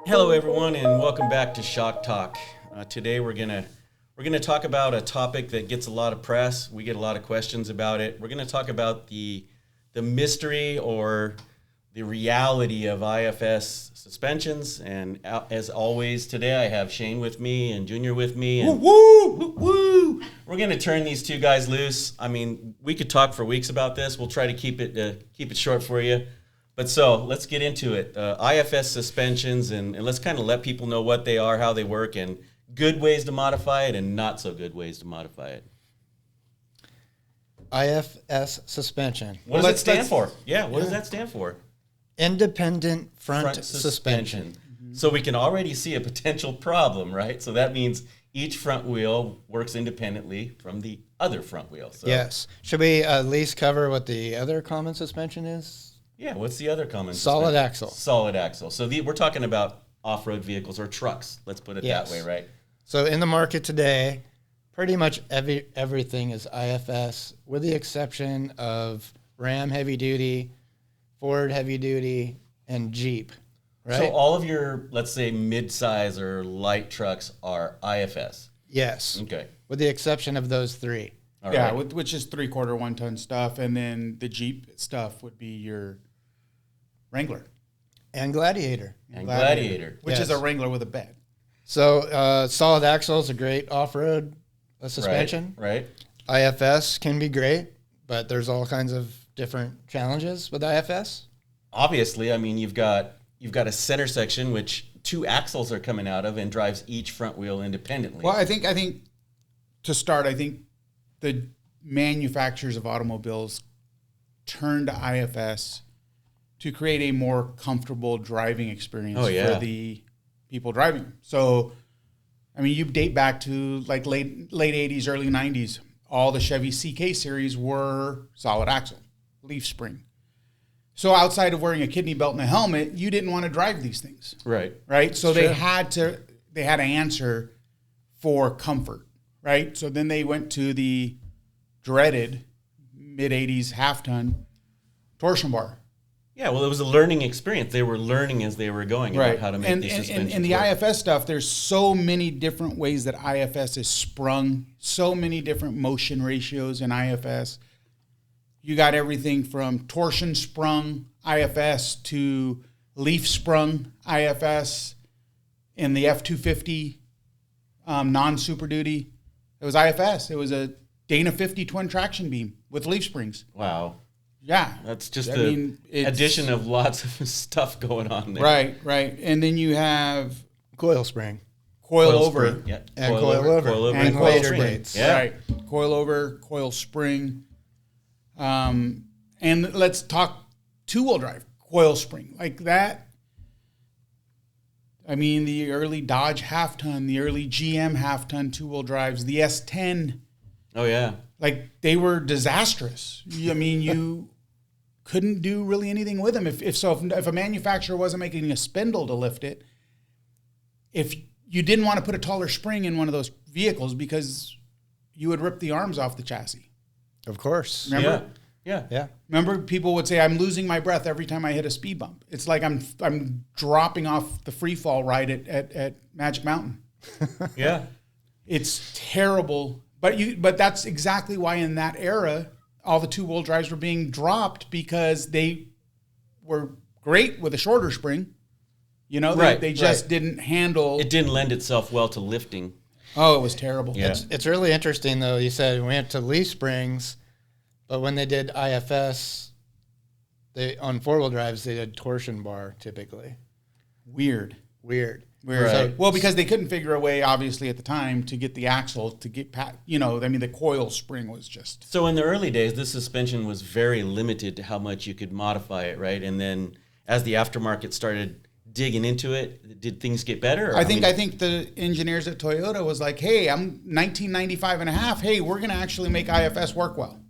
Hello, everyone, and welcome back to Shock Talk. Today, we're gonna talk about a topic that gets a lot of press. We get a lot of questions about it. We're gonna talk about the mystery or the reality of IFS suspensions. And as always, today I have Shane with me and Junior with me. And woo! We're gonna turn these two guys loose. I mean, we could talk for weeks about this. We'll try to keep it short for you. But so let's get into it. IFS suspensions, and let's kind of let people know what they are, how they work, and good ways to modify it and not so good ways to modify it. IFS suspension. What does it stand for? Yeah, what does that stand for? Independent front suspension. Mm-hmm. So we can already see a potential problem, right? So that means each front wheel works independently from the other front wheel. So. Yes. Should we at least cover what the other common suspension is? Yeah, what's the other common Solid axle. Solid axle. So we're talking about off-road vehicles or trucks. Let's put it that way, right? So in the market today, pretty much everything is IFS, with the exception of Ram heavy duty, Ford heavy duty, and Jeep. Right? So all of your, let's say, mid-size or light trucks are IFS. Yes. Okay. With the exception of those three. All right. Which is 3/4 1-ton stuff, and then the Jeep stuff would be your Wrangler And Gladiator. which is a Wrangler with a bed. So solid axle is a great off-road suspension. Right. IFS can be great, but there's all kinds of different challenges with IFS. Obviously, I mean, you've got a center section which two axles are coming out of and drives each front wheel independently. Well, I think to start, I think the manufacturers of automobiles turned to IFS to create a more comfortable driving experience for the people driving. So, I mean, you date back to like late 80s, early 90s. All the Chevy CK series were solid axle, leaf spring. So outside of wearing a kidney belt and a helmet, you didn't want to drive these things. Right? So they had to answer for comfort. Right? So then they went to the dreaded mid-80s half-ton torsion bar. Yeah, well, it was a learning experience. They were learning as they were going about how to make these suspensions and the work. IFS stuff, there's so many different ways that IFS is sprung, so many different motion ratios in IFS. You got everything from torsion sprung IFS to leaf sprung IFS in the F-250 non-Super Duty. It was IFS. It was a Dana 50 twin traction beam with leaf springs. Wow. Yeah. That's just addition of lots of stuff going on there. Right. And then you have Coil spring. Coil over. Spring. Yeah. And coil over. And coil later spring. dates. Yeah. Right. Coil over, coil spring. And let's talk two-wheel drive, coil spring. Like that. I mean, the early Dodge half-ton, the early GM half-ton two-wheel drives, the S10. Oh, yeah. Like, they were disastrous. You couldn't do really anything with them. If a manufacturer wasn't making a spindle to lift it, if you didn't want to put a taller spring in one of those vehicles because you would rip the arms off the chassis. Of course. Remember? Yeah. Remember, people would say, I'm losing my breath every time I hit a speed bump. It's like I'm dropping off the free fall ride at Magic Mountain. Yeah. It's terrible. But that's exactly why in that era, all the two-wheel drives were being dropped, because they were great with a shorter spring. They just didn't handle. It didn't lend itself well to lifting. Oh, it was terrible. Yeah. It's really interesting, though. You said we went to leaf springs, but when they did IFS, on four-wheel drives, they did torsion bar typically. Weird. Right. So, because they couldn't figure a way, obviously, at the time to get the axle to get past, the coil spring was just. So in the early days, this suspension was very limited to how much you could modify it, right? And then as the aftermarket started digging into it, did things get better? I think the engineers at Toyota was like, hey, I'm 1995 and a half. Hey, we're going to actually make IFS work well.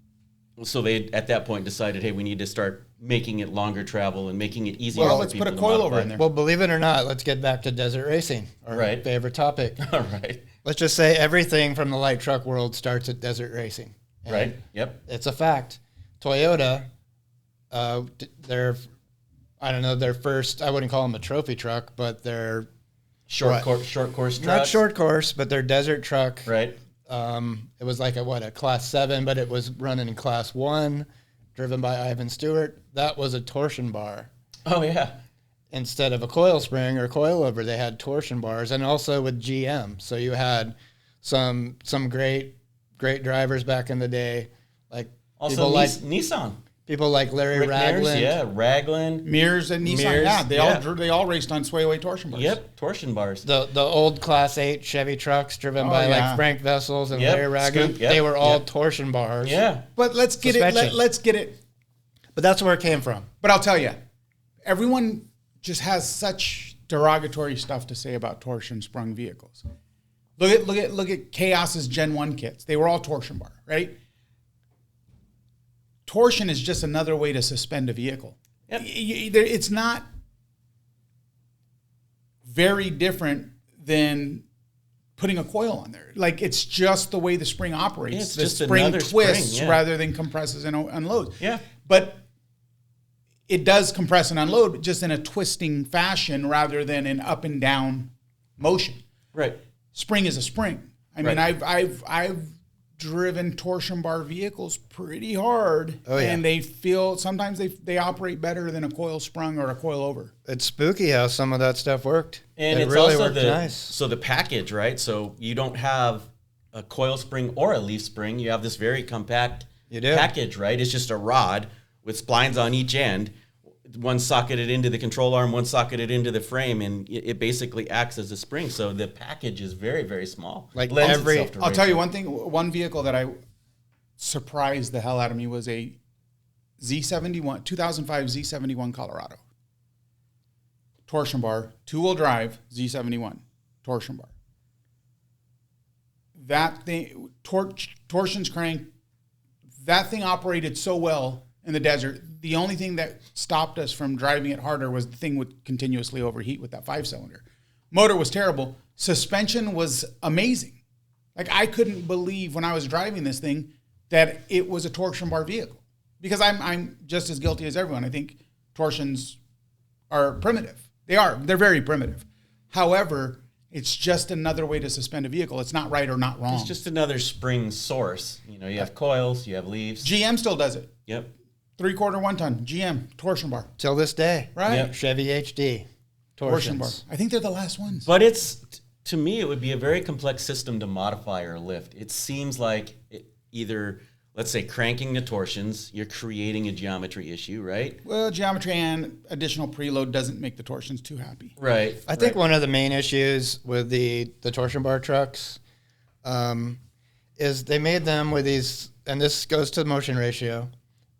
So they, at that point, decided, hey, we need to start making it longer travel and making it easier. Well, for let's people put a to coilover modify. in there. Well, believe it or not, let's get back to desert racing, our favorite topic. All right. Let's just say everything from the light truck world starts at desert racing. And Right. Yep. It's a fact. Toyota, their I don't know, their first, I wouldn't call them a trophy truck, but they're Short course trucks. not short course, but their desert truck. Right. It was like a class 7, but it was running in class 1, driven by Ivan Stewart. That was a torsion bar. Oh yeah. Instead of a coil spring or coilover, they had torsion bars, and also with GM. So you had some great drivers back in the day, like Also Nissan. people like Larry Rick Ragland. Mears, yeah, Ragland. Mears and Nissan, Mears, yeah, yeah. they all raced on sway-away torsion bars. Yep, torsion bars. The old Class 8 Chevy trucks driven by yeah. like Frank Vessels and Yep, Larry Ragland. Scoop, yep, They were all yep. torsion bars. Yeah. But let's get Suspension. it. Let's get it. But that's where it came from. But I'll tell you, everyone just has such derogatory stuff to say about torsion sprung vehicles. Look at Chaos's Gen 1 kits. They were all torsion bar, right? Torsion is just another way to suspend a vehicle. Yep. It's not very different than putting a coil on there. Like, it's just the way the spring operates. Yeah, it's the just spring another twists spring, yeah. rather than compresses and unloads. Yeah. But it does compress and unload, but just in a twisting fashion rather than an up and down motion. Right. Spring is a spring. I mean, Right. I've driven torsion bar vehicles pretty hard, Oh, yeah. and they feel sometimes they operate better than a coil sprung or a coil over. It's spooky how some of that stuff worked. And it it's really also worked nice. so the package, right? So you don't have a coil spring or a leaf spring. You have this very compact You do. package, right? It's just a rod with splines on each end, one socketed into the control arm, one socketed into the frame, and it basically acts as a spring. So the package is very, very small. Like Lends every- itself to I'll tell racing. you one thing. One vehicle that I surprised the hell out of me was a Z71, 2005 Z71 Colorado. Torsion bar, 2-wheel drive, Z71, torsion bar. That thing, torsions crank, that thing operated so well in the desert. The only thing that stopped us from driving it harder was the thing would continuously overheat with that 5-cylinder. Motor was terrible. Suspension was amazing. Like, I couldn't believe when I was driving this thing that it was a torsion bar vehicle, because I'm just as guilty as everyone. I think torsions are primitive. They're very primitive. However, it's just another way to suspend a vehicle. It's not right or not wrong. It's just another spring source. You know, you have coils, you have leaves. GM still does it. Yep. 3/4 1-ton GM torsion bar. Till this day. Right. Yep. Chevy HD. Torsion bar. Torsions. I think they're the last ones. But to me, it would be a very complex system to modify or lift. It seems like either, let's say, cranking the torsions, you're creating a geometry issue, right? Well, geometry and additional preload doesn't make the torsions too happy. Right. I think right. one of the main issues with the torsion bar trucks is they made them with these, and this goes to the motion ratio.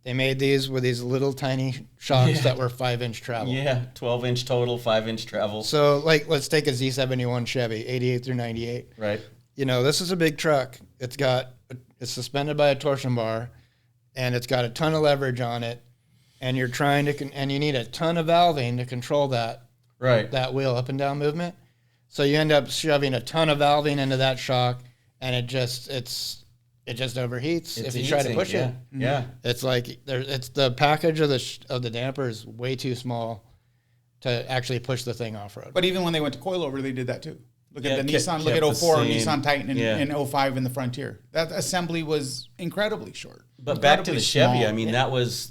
They made these with these little tiny shocks that were 5-inch travel. Yeah, 12-inch total, 5-inch travel. So, like, let's take a Z71 Chevy, 88 through 98. Right. You know, this is a big truck. It's suspended by a torsion bar, and it's got a ton of leverage on it, and you're trying to, and you need a ton of valving to control that Right. wheel up and down movement. So you end up shoving a ton of valving into that shock, and it just overheats if you try to push it. Yeah. It's like it's the package of the damper is way too small to actually push the thing off road. But even when they went to coilover, they did that too. Look Yeah, at the kept- Nissan. Look kept at the 04 same- Nissan Titan and, yeah. and 05 in the Frontier. That assembly was incredibly short. But back to Incredibly the Chevy, small. I mean, that was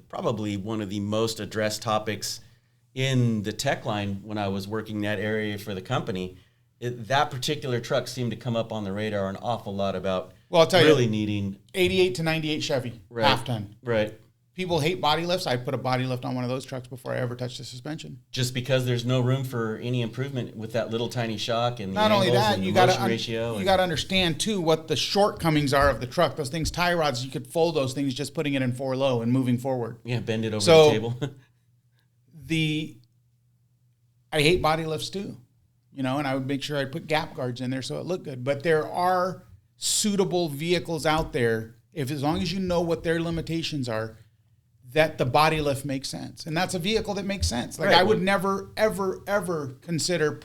probably one of the most addressed topics in the tech line when I was working that area for the company. That particular truck seemed to come up on the radar an awful lot about Well, I'll tell you, really needing 88 to 98 Chevy, Right. half ton. right. People hate body lifts. I put a body lift on one of those trucks before I ever touched the suspension. Just because there's no room for any improvement with that little tiny shock and the Not only angles that, and the you got motion ratio. you and- got to understand too what the shortcomings are of the truck. Those things, tie rods, you could fold those things just putting it in 4 low and moving forward. yeah, bend it over So- the table. I hate body lifts too, and I would make sure I put gap guards in there so it looked good. But there are suitable vehicles out there, as long as you know what their limitations are, that the body lift makes sense. And that's a vehicle that makes sense. Like, Right. I would never, ever, ever consider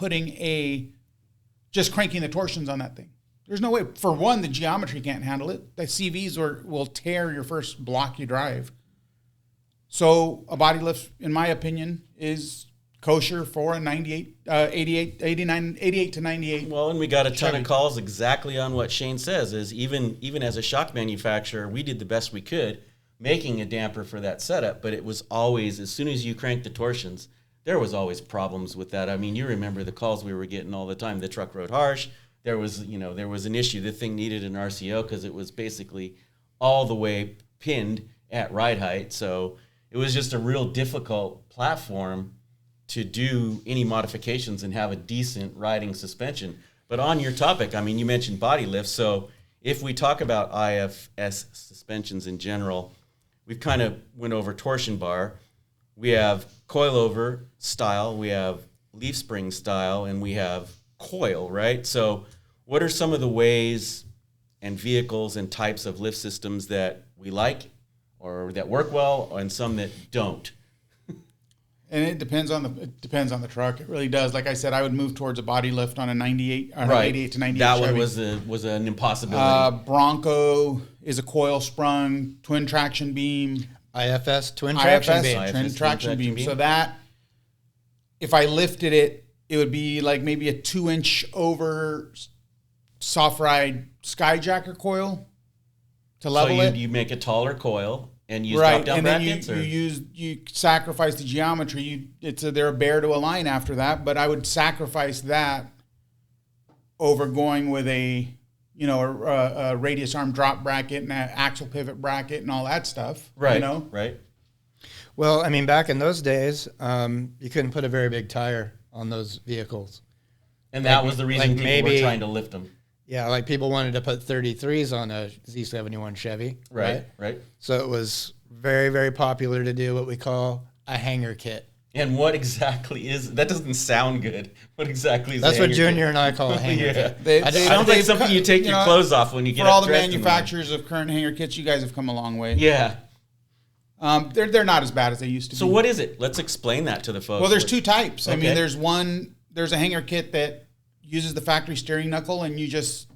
just cranking the torsions on that thing. There's no way. For one, the geometry can't handle it. The CVs will tear your first block you drive. So a body lift, in my opinion, is kosher for a 88 to 98. Well, and we got a ton Chevy. of calls exactly on what Shane says, is even as a shock manufacturer, we did the best we could making a damper for that setup, but it was always, as soon as you cranked the torsions, there was always problems with that. I mean, you remember the calls we were getting all the time. The truck rode harsh. There was an issue. The thing needed an RCO because it was basically all the way pinned at ride height. So it was just a real difficult platform to do any modifications and have a decent riding suspension. But on your topic, I mean, you mentioned body lifts. So if we talk about IFS suspensions in general, we've kind of went over torsion bar. We have coilover style, we have leaf spring style, and we have coil, right? So what are some of the ways and vehicles and types of lift systems that we like or that work well and some that don't? And it depends on the truck. It really does. Like I said, I would move towards a body lift on a 98 or Right. 88 to 98 That Chevy. one was an impossibility. Bronco is a coil sprung, twin traction beam. IFS twin traction IFS, beam. IFS, twin twin traction traction beam. beam. So that, if I lifted it, it would be like maybe a 2-inch over soft ride skyjacker coil to level so it. you make a taller coil and use Right, drop-down and then brackets? you sacrifice the geometry. They're a bear to a line after that, but I would sacrifice that over going with a radius arm drop bracket and an axle pivot bracket and all that stuff. Right, You know, right. Well, I mean, back in those days, you couldn't put a very big tire on those vehicles. And that Like- was the reason like people were maybe- trying to lift them. Yeah, like people wanted to put 33s on a Z71 Chevy. Right. So it was very, very popular to do what we call a hanger kit. And what exactly is that? Doesn't sound good. What exactly is That's a what hanger Junior kit? and I call a hanger Yeah. kit. They- I they- don't Sounds like they've something cut- you take you your know, clothes off when you get for all the dressed in them. manufacturers of current hanger kits, you guys have come a long way. Yeah. They're not as bad as they used to So be. what is it? Let's explain that to the folks. Well, there's two types. I mean, Okay. there's a hanger kit that uses the factory steering knuckle, and you just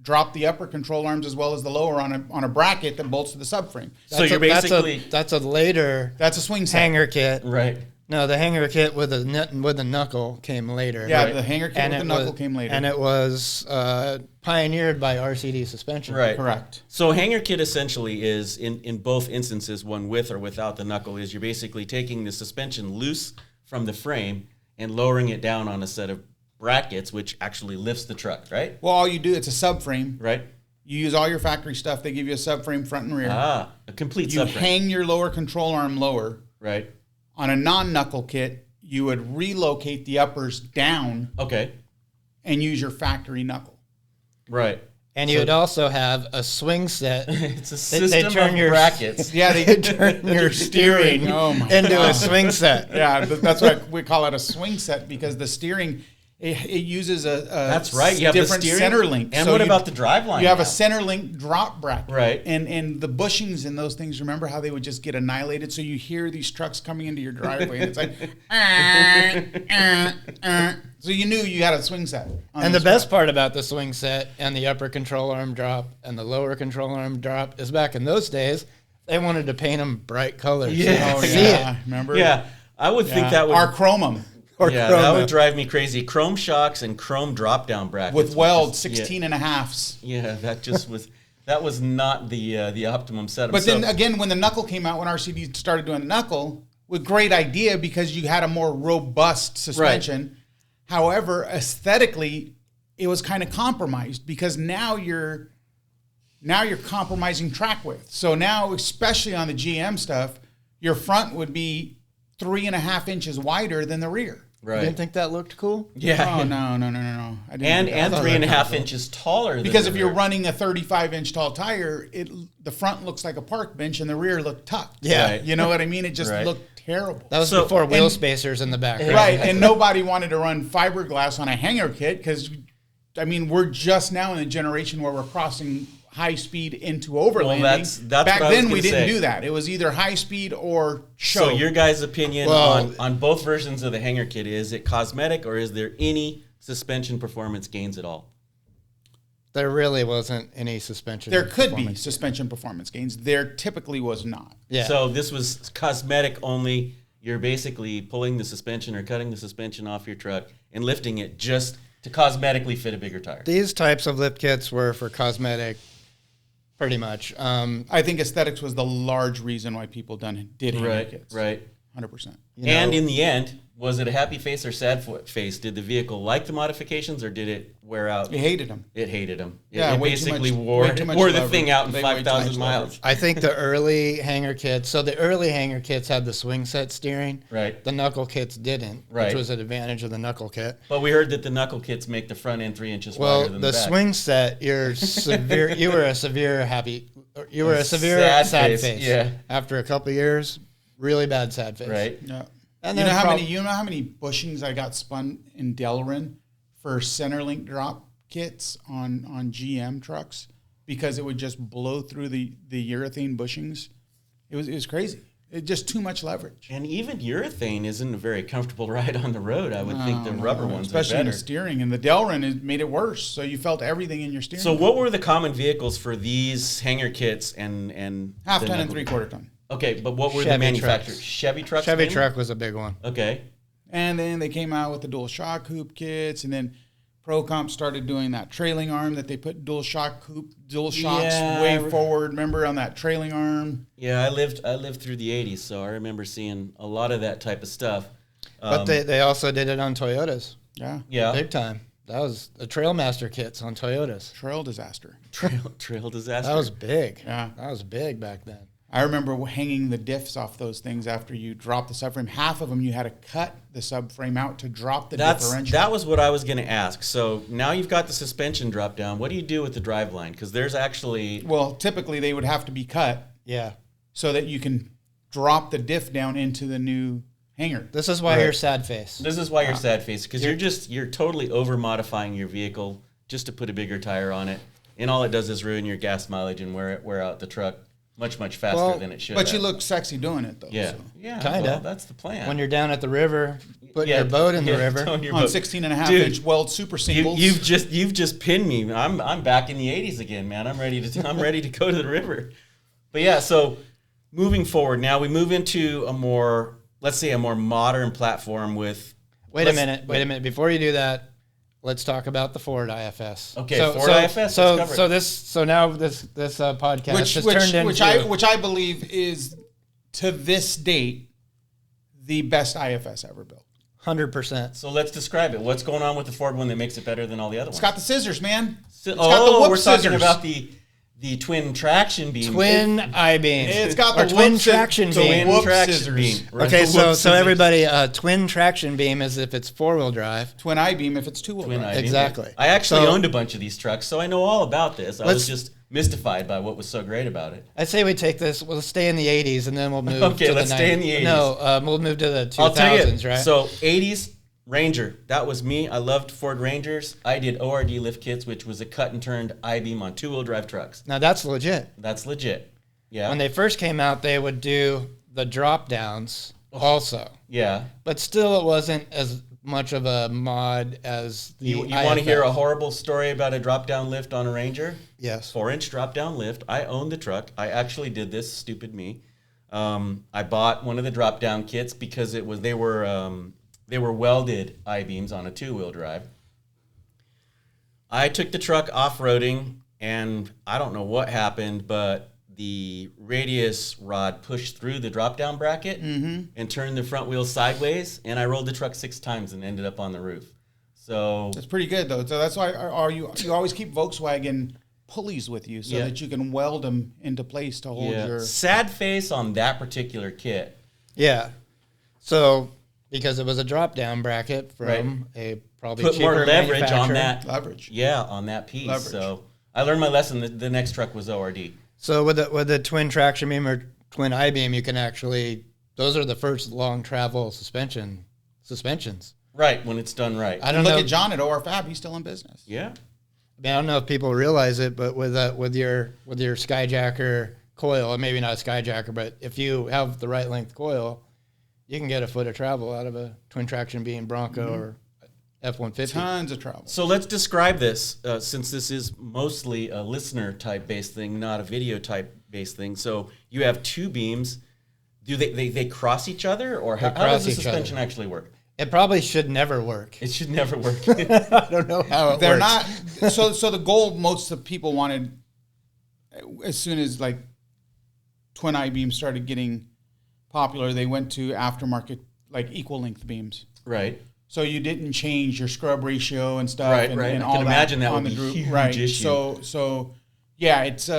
drop the upper control arms as well as the lower on a bracket that bolts to the subframe. So you're basically that's a later That's a swing set. hanger kit. right. No, the hanger kit with the knuckle came later. Yeah, Right. the hanger kit with the knuckle came later. And it was pioneered by RCD suspension. Right. Correct. So hanger kit essentially is, in both instances, one with or without the knuckle, is you're basically taking the suspension loose from the frame and lowering it down on a set of brackets, which actually lifts the truck, right? Well, all you do, it's a subframe. Right? You use all your factory stuff. They give you a subframe front and rear. Ah, a complete You subframe. hang your lower control arm lower. Right. On a non-knuckle kit, you would relocate the uppers down Okay. and use your factory knuckle. Right. And you'd also have a swing set. It's a They system turn of your- brackets. Yeah, they Turn your steering Oh my into God. a swing set. Yeah, that's why we call it a swing set, because the steering it uses a That's right. You have the different steering center link. And So what you- about the drive line? You have now? a center link drop bracket, Right. And the bushings in those things. Remember how they would just get annihilated? So you hear these trucks coming into your driveway, and it's like, so you knew you had a swing set. on And the this best part about the swing set and the upper control arm drop and the lower control arm drop is back in those days, they wanted to paint them bright colors. Yeah. You truck. could Oh see yeah, it. remember? Yeah. I would think that would. our chromum Or yeah, chrome that would up. drive me crazy. Chrome shocks and chrome drop down brackets. with which weld is- 16 and a halves. Yeah, that just was. That was not the optimum setup. But So- then again, when the knuckle came out, when RCD started doing the knuckle, with great idea because you had a more robust suspension. However, aesthetically, it was kind of compromised because now you're compromising track width. So now, especially on the GM stuff, your front would be 3.5 inches wider than the rear. You right. didn't think that looked cool? Yeah. Oh no! I didn't And do that. and 3.5 inches taller. Than Because the if you're rear. running a 35-inch tall tire, the front looks like a park bench and the rear looked tucked. Yeah. Right. You know what I mean? It just Right. looked terrible. That was So- before wheel and- spacers in the back. Right, and nobody wanted to run fiberglass on a hanger kit because, I mean, we're just now in a generation where we're crossing high speed into overlanding. that's Back what I was then, we gonna didn't say. do that. It was either high speed or show. So your guys' opinion Well- on both versions of the hanger kit, is it cosmetic or is there any suspension performance gains at all? There really wasn't any suspension. There could be performance. suspension performance gains. There typically was not. Yeah. So this was cosmetic only. You're basically pulling the suspension or cutting the suspension off your truck and lifting it just to cosmetically fit a bigger tire. These types of lift kits were for cosmetic, pretty much. I think aesthetics was the large reason why people did hanger kits. Right. 100%. And in the end, was it a happy face or sad face? Did the vehicle like the modifications or did it wear out? It hated them. It hated them. Yeah, it way basically too much- wore way too much the leverage. thing out in Way too much 5,000 miles. leverage. I think the early hanger kits, so the early hanger kits had the swing set steering. Right. The knuckle kits didn't, Right. which was an advantage of the knuckle kit. But we heard that the knuckle kits make the front end 3 inches Well, wider than the the back. swing set, you were a severe sad face. Yeah. After a couple of years, really bad sad face. Right. Yeah. And You then know how many bushings I got spun in Delrin for Centerlink drop kits on GM trucks because it would just blow through the urethane bushings. It was crazy. It just too much leverage. And even urethane isn't a very comfortable ride on the road. I would think the rubber ones especially are in better. the steering, and the Delrin made it worse. So you felt everything in your steering. So what were the common vehicles for these hanger kits and half the ton and knuckle- 3/4 ton. Okay, but what were the Chevy manufacturers? trucks. Chevy trucks? Chevy mainly? truck was a big one. Okay. And then they came out with the dual shock hoop kits, and then ProComp started doing that trailing arm that they put dual shocks Yeah, way forward. Remember on that trailing arm? Yeah, I lived through the 80s, so I remember seeing a lot of that type of stuff. But they also did it on Toyotas. Yeah. Yeah. Big time. That was the Trailmaster kits on Toyotas. Trail disaster. Trail disaster. That was big. Yeah. That was big back then. I remember hanging the diffs off those things after you dropped the subframe. Half of them you had to cut the subframe out to drop the differential. That was what I was going to ask. So now you've got the suspension drop down. What do you do with the driveline? Because there's actually... Well, typically they would have to be cut Yeah. so that you can drop the diff down into the new hanger. This is why Right. you're sad face. This is why you're sad face, because you're totally over modifying your vehicle just to put a bigger tire on it, and all it does is ruin your gas mileage and wear out the truck much faster than it should. But you have. look sexy doing it, though. yeah, so. yeah, Kinda. well, that's the plan. When you're down at the river, putting Yeah, your boat in the yeah, river. towing your On boat. 16.5-inch Dude, weld super singles. You've just pinned me. I'm back in the 80s again, man. I'm ready to go to the river. But yeah, so moving forward, now we move into a more modern platform with. Wait a minute. Before you do that, let's talk about the Ford IFS. Okay, Ford IFS, let's cover it. So now this podcast has turned into which I believe is to this date the best IFS ever built. 100%. So let's describe it. What's going on with the Ford one that makes it better than all the other It's ones? got the scissors, man. So- It's got the whoop we're talking scissors. about the twin traction beam. Twin I-beam. It's got Or the twin whoop traction scissors. beam. twin whoop traction scissors. beam. Right, Okay, the whoop so scissors. everybody, twin traction beam is if it's four-wheel drive. Twin I-beam if it's two-wheel Twin drive. I-beam. Exactly. I actually So- owned a bunch of these trucks, so I know all about this. I was Let's- just mystified by what was so great about it. I say we take this. We'll stay in the 80s, and then we'll move. Okay, to let's the stay in 90s. the 80s. No, we'll move to the 2000s, I'll tell you. right? So 80s Ranger, that was me. I loved Ford Rangers. I did ORD lift kits, which was a cut and turned I-beam on two-wheel drive trucks. Now that's legit. That's legit. Yeah. When they first came out, they would do the drop downs also, yeah. but still, it wasn't as much of a mod as the. You want to hear a IFS. horrible story about a drop-down lift on a Ranger? Yes. 4-inch drop-down lift. I owned the truck. I actually did this. Stupid me. I bought one of the drop-down kits because they were welded I-beams on a two-wheel drive. I took the truck off-roading, and I don't know what happened, but the radius rod pushed through the drop-down bracket and turned the front wheel sideways, and I rolled the truck 6 times and ended up on the roof. So That's pretty good, though. So that's why you always keep Volkswagen pulleys with you so that you can weld them into place to hold your... sad face on that particular kit. Yeah. So because it was a drop down bracket from Right. a probably Put cheaper more leverage on manufacturer. that. Leverage. Yeah, on that piece. Leverage. So I learned my lesson. The next truck was ORD. So with the twin traction beam or twin I-beam, you can actually, those are the first long travel suspensions. Right, when it's done right. I don't Look know. at John at OR Fab. He's still in business. Yeah. I don't know if people realize it, but with your Skyjacker coil, or maybe not a Skyjacker, but if you have the right length coil, you can get a foot of travel out of a twin traction beam Bronco or F-150. Tons of travel. So let's describe this, since this is mostly a listener type based thing, not a video type based thing. So you have two beams. Do they cross each other, or how does the suspension actually work? It probably should never work. It should never work. I don't know how it They're works. not. So the goal most of people wanted, as soon as like twin I-beams started getting popular, they went to aftermarket like equal length beams. Right. So you didn't change your scrub ratio and stuff. Right, and, right. And I all can imagine that on would the be a group. huge Right. issue. So yeah, it's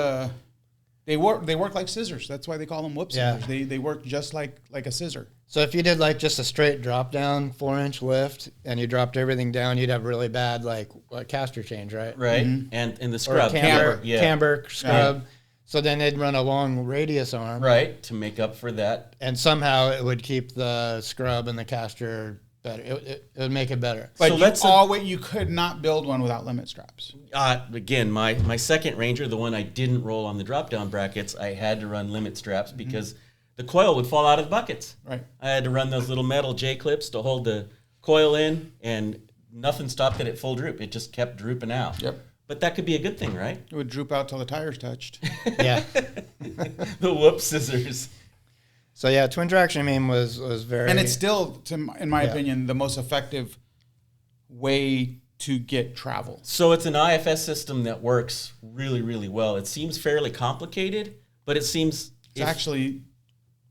they work like scissors. That's why they call them whoop scissors. They work just like a scissor. So if you did like just a straight drop down 4-inch lift and you dropped everything down, you'd have really bad like caster change, right? Right. Mm-hmm. And the Or scrub. camber scrub. So then they'd run a long radius arm. Right. To make up for that. And somehow it would keep the scrub and the caster better. It would make it better. But so you could not build one without limit straps. Again, my second Ranger, the one I didn't roll on the drop down brackets, I had to run limit straps because the coil would fall out of the buckets. Right. I had to run those little metal J clips to hold the coil in, and nothing stopped it at full droop. It just kept drooping out. Yep. But that could be a good thing, right? It would droop out till the tires touched. Yeah. The whoop scissors. So yeah, twin traction beam was very. And it's still, in my opinion, the most effective way to get travel. So it's an IFS system that works really, really well. It seems fairly complicated, but it seems It's actually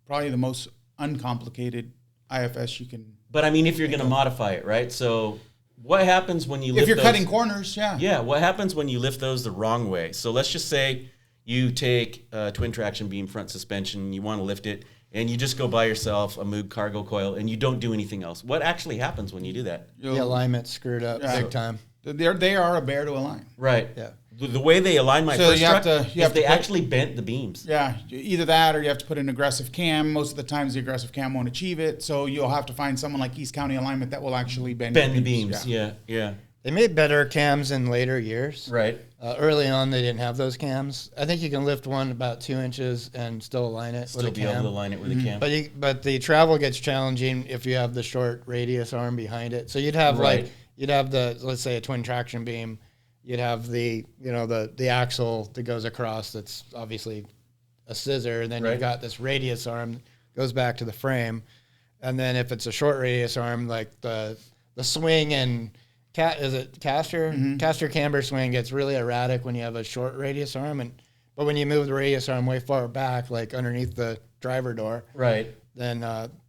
probably the most uncomplicated IFS you can. But I mean, if you're going to modify it, right? So what happens when you lift If you're those, cutting corners, yeah. Yeah, what happens when you lift those the wrong way? So let's just say you take a twin traction beam front suspension, you want to lift it, and you just go buy yourself a Moog cargo coil, and you don't do anything else. What actually happens when you do that? the alignment's screwed up big time. They are a bear to align. Right. Yeah. The way they align my So first you have truck to- you is have to they put- actually bent the beams. Yeah, either that or you have to put an aggressive cam. Most of the times the aggressive cam won't achieve it, so you'll have to find someone like East County Alignment that will actually bend The beams. Yeah. They made better cams in later years. Right. Early on, they didn't have those cams. I think you can lift one about 2 inches and still align it Still with a be cam. able to align it with a cam. But the travel gets challenging if you have the short radius arm behind it. So you'd have Right. you'd have let's say a twin traction beam. You'd have the axle that goes across. That's obviously a scissor, and then Right. you've got this radius arm that goes back to the frame. And then if it's a short radius arm, like the swing and caster camber swing gets really erratic when you have a short radius arm, but when you move the radius arm way far back, like underneath the driver door, Right. then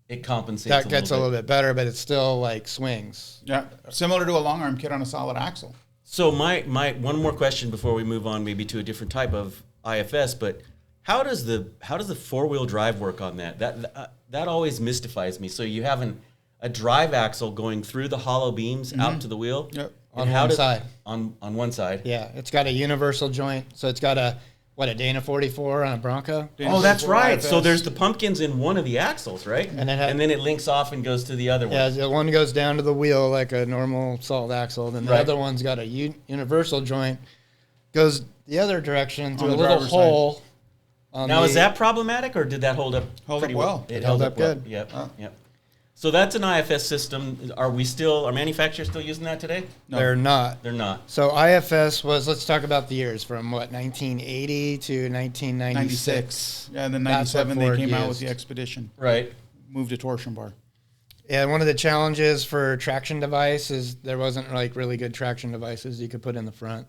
It compensates that gets a little bit better, but it still like swings. Yeah, similar to a long arm kit on a solid axle. So my one more question before we move on maybe to a different type of IFS, but how does the 4-wheel drive work on that? That always mystifies me. So you have a drive axle going through the hollow beams out to the wheel. Yep. And On one side. On one side. Yeah, it's got a universal joint, so it's got a Dana 44 on a Bronco. Oh, that's right. IFS. So there's the pumpkins in one of the axles, right? And then it links off and goes to the other one. Yeah, the one goes down to the wheel like a normal solid axle. Then the Right. other one's got a universal joint, goes the other direction through On a the little driver's hole. On Now, the, is that problematic, or did that hold up? Held pretty up well. It held held up up well. good. Yep. Yep. So that's an IFS system. Are manufacturers still using that today? They're not. They're not. So IFS was, let's talk about the years from 1980 to 1996. Yeah, and then That's what 97 they Ford came out with used. the Expedition. Right. Moved to torsion bar. And one of the challenges for traction device is there wasn't like really good traction devices you could put in the front.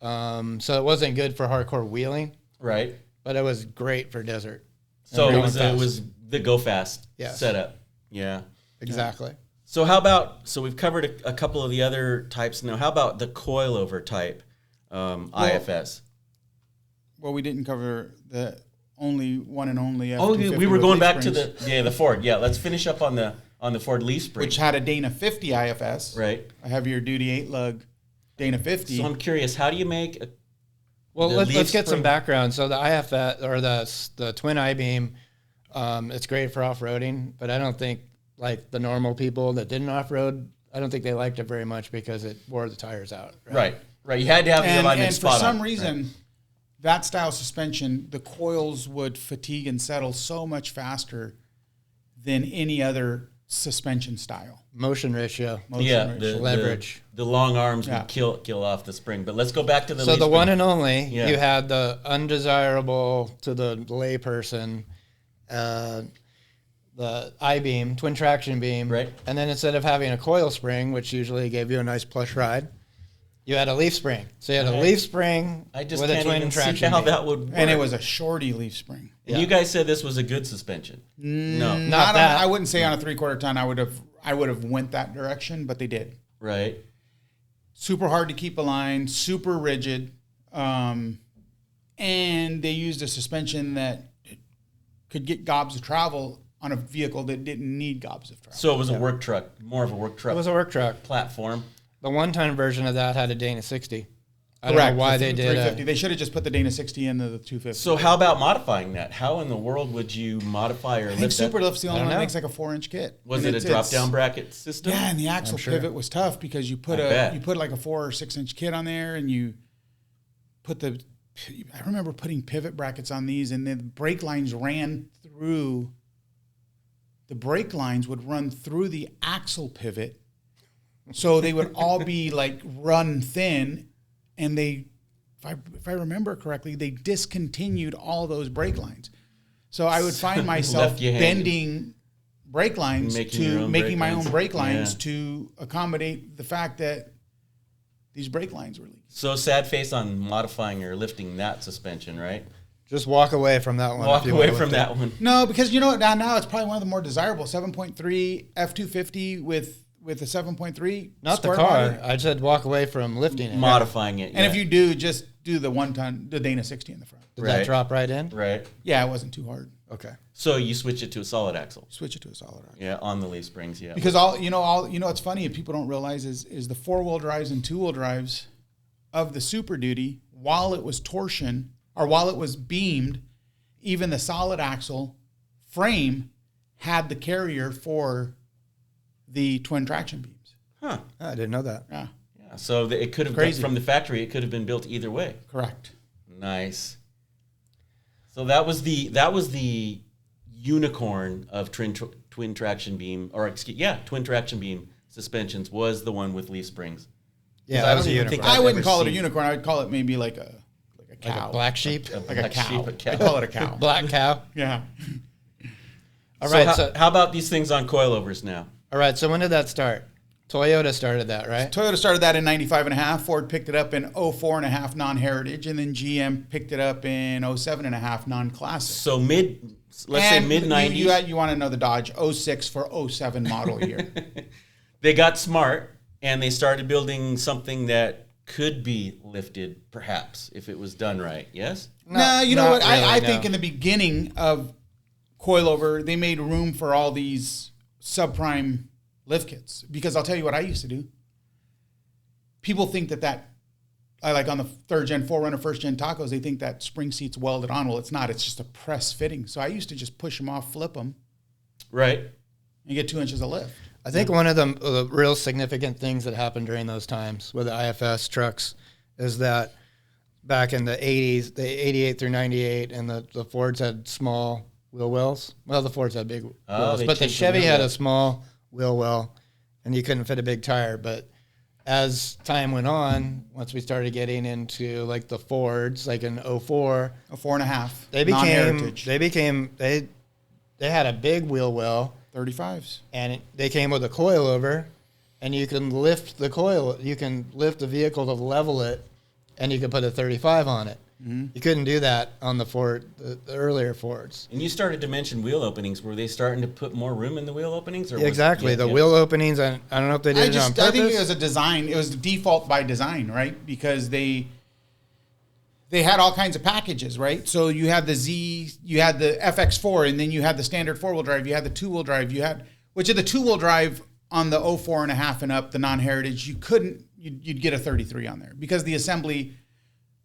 So it wasn't good for hardcore wheeling, Right. but it was great for desert. So And it going was fast. the go fast Yes. setup. Yeah. Exactly. So so we've covered a couple of the other types now. How about the coilover type IFS? Well, we didn't cover the one and only Oh, F250 we were with going leaf back to springs, the Ford. Yeah, let's finish up on the Ford leaf spring. which had a Dana 50 IFS, Right. a heavier duty 8-lug Dana 50. So I'm curious, how do you make Well, the let's leaf get some spring? background. So the IFS or the twin I-beam, it's great for off-roading, but I don't think like the normal people that didn't off-road, I don't think they liked it very much because it wore the tires out. Right. You had to have the alignment and for spot some on. reason, that style suspension, the coils would fatigue and settle so much faster than any other suspension style. Motion ratio. Leverage. The long arms would kill off the spring. But let's go back to the leaf the spring. one and only, you had the undesirable to the layperson, the I-beam, twin traction beam. Right. And then instead of having a coil spring, which usually gave you a nice plush ride, you had a leaf spring. So you had a leaf spring I just with a can't twin even traction see how beam. that would work. And it was a shorty leaf spring. And you guys said this was a good suspension. No. Not that. I wouldn't say on a 3/4 ton I would have went that direction, but they did. Right. Super hard to keep aligned, super rigid, and they used a suspension that could get gobs of travel on a vehicle that didn't need gobs of travel. So it was a work truck, more of a work truck. It was a work truck. Platform. The one-ton version of that had a Dana 60. I Correct. don't know why they did 350. They should have just put the Dana 60 into the 250. So how about modifying that? How in the world would you modify or I think lift that? Superlift's the only one that know. makes like a 4-inch kit. Was And it a drop-down bracket system? Yeah, and the axle pivot was tough because you put like a 4 or 6 inch kit on there, and you put I remember putting pivot brackets on these, and the brake lines ran through. The brake lines would run through the axle pivot, so they would all be like run thin, and if I remember correctly, they discontinued all those brake lines. So I would find myself bending brake lines making my own brake lines to accommodate the fact that these brake lines were leaking. So sad face on modifying or lifting that suspension, right? Just walk away from that one. Walk away from that one. No, because you know what? Now it's probably one of the more desirable 7.3 F250 with a 7.3. Not the square car. body. I said walk away from lifting it. Modifying it. And if you do, just do the 1-ton, the Dana 60 in the front. Did that drop right in? Right. Yeah, it wasn't too hard. Okay. So you switch it to a solid axle. Switch it to a solid axle. Yeah, on the leaf springs, yeah. Because what's funny and people don't realize is the 4-wheel drives and 2-wheel drives of the Super Duty, while it was torsion or while it was beamed, even the solid axle frame had the carrier for the twin traction beams. Huh. I didn't know that. Yeah. Yeah. So it could have been from the factory. It could have been built either way. Correct. Nice. So that was the unicorn of twin traction beam, twin traction beam suspensions was the one with leaf springs. Yeah, I that don't was a even unicorn. think I wouldn't call it a seen- unicorn. I would call it maybe like a cow. Like a black sheep? Like a cow. sheep, a cow. I call it a cow. Black cow. Yeah. All right. So how about these things on coilovers now? All right. So when did that start? Toyota started that, right? Toyota started that in 95.5. Ford picked it up in 04.5 non-heritage, and then GM picked it up in 07.5 non-classic. So say mid 90s. You want to know the Dodge 06 for 07 model year. They got smart and they started building something that could be lifted, perhaps, if it was done right. Yes? No, you know what? Really, I think in the beginning of coilover, they made room for all these subprime lift kits. Because I'll tell you what I used to do. People think that I like on the 3rd gen 4Runner, 1st gen tacos, they think that spring seat's welded on. Well, it's not. It's just a press fitting. So I used to just push them off, flip them, Right. and get 2 inches of lift. I think one of the real significant things that happened during those times with the IFS trucks is that back in the 80s, the 88 through 98, and the Fords had small wheel wells. Well, the Fords had big wheels, but the changed the Chevy wheel had well. a small wheel well, and you couldn't fit a big tire. But as time went on, once we started getting into like the Fords, like in 04, A 4.5. they had a big wheel well. 35s. And they came with a coilover, and you can lift the coil. You can lift the vehicle to level it, and you can put a 35 on it. Mm-hmm. You couldn't do that on the Ford, the earlier Fords. And you started to mention wheel openings. Were they starting to put more room in the wheel openings? Or Exactly. The wheel openings, I don't know if they did it on purpose. I think it was a design. It was default by design, right? Because they had all kinds of packages, right? So you had the you had the FX4, and then you had the standard 4-wheel drive. You had the 2-wheel drive. Which of the 2-wheel drive on the 04.5 and up, the non-heritage, you'd get a 33 on there because the assembly,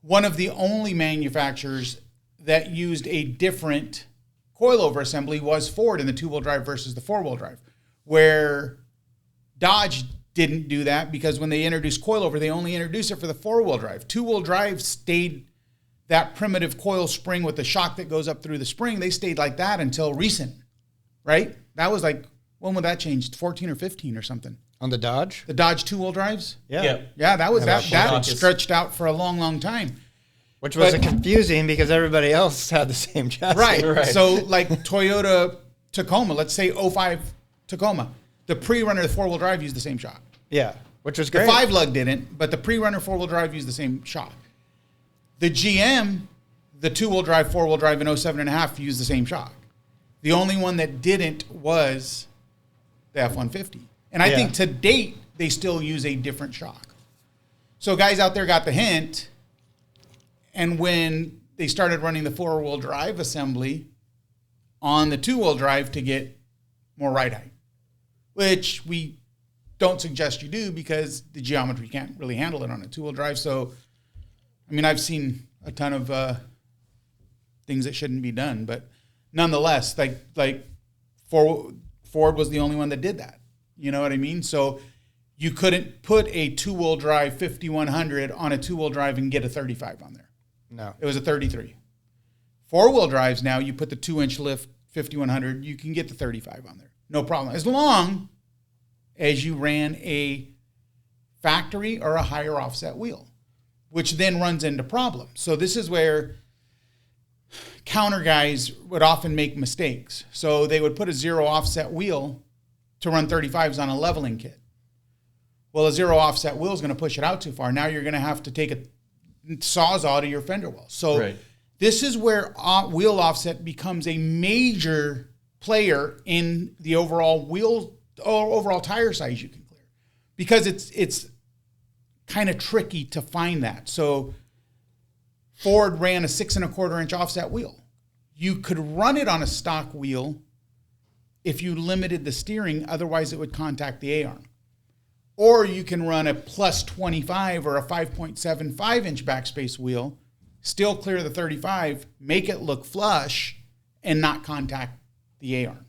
one of the only manufacturers that used a different coilover assembly was Ford in the 2-wheel drive versus the 4-wheel drive, where Dodge didn't do that because when they introduced coilover, they only introduced it for the 4-wheel drive. 2-wheel drive stayed that primitive coil spring with the shock that goes up through the spring. They stayed like that until recent, right? That was like When would that change? 14 or 15 or something? On the Dodge? The Dodge two-wheel drives? Yeah. Yeah, that was that shock is- stretched out for a long, long time. Which was But- confusing because everybody else had the same chassis. Right. So like Toyota Tacoma, let's say 05 Tacoma, the pre-runner, the four-wheel drive used the same shock. Yeah, which was The great. 5-lug didn't, but the pre-runner four-wheel drive used the same shock. The GM, the two-wheel drive, four-wheel drive in 07.5 used the same shock. The only one that didn't was the F-150. And I Yeah. think to date, they still use a different shock. So guys out there got the hint. And when they started running the four-wheel drive assembly on the two-wheel drive to get more ride height, which we don't suggest you do because the geometry can't really handle it on a two-wheel drive. So, I mean, I've seen a ton of things that shouldn't be done, but nonetheless, like Ford was the only one that did that. You know what I mean? So you couldn't put a two-wheel drive 5100 on a two-wheel drive and get a 35 on there. No. It was a 33. Four-wheel drives now, you put the 2-inch lift 5100, you can get the 35 on there. No problem. As long as you ran a factory or a higher offset wheel, which then runs into problems. So this is where counter guys would often make mistakes. So they would put a zero offset wheel to run 35s on a leveling kit. Well, a zero offset wheel is going to push it out too far. Now you're going to have to take a sawzall to your fender well. So this is where wheel offset becomes a major player in the overall overall tire size you can clear, because it's kind of tricky to find that. So Ford ran a 6 1/4 inch offset wheel. You could run it on a stock wheel if you limited the steering, otherwise it would contact the A-arm. Or you can run a plus 25 or a 5.75 inch backspace wheel, still clear the 35, make it look flush, and not contact the A-arm.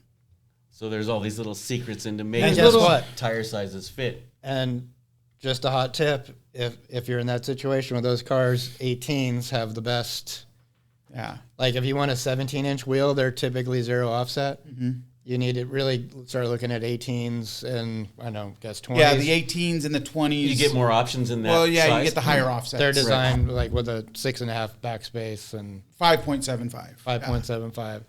So there's all these little secrets into And making guess what? tire sizes fit. And just a hot tip, if you're in that situation with those cars, 18s have the best. Yeah. Like if you want a 17-inch wheel, they're typically zero offset. Mm-hmm. You need to really start looking at 18s and, I don't know, guess 20s. Yeah, the 18s and the 20s. You get more options in that. Well, yeah, size. you get the higher offsets. They're designed like with a 6.5 backspace and 5.75. 5.75.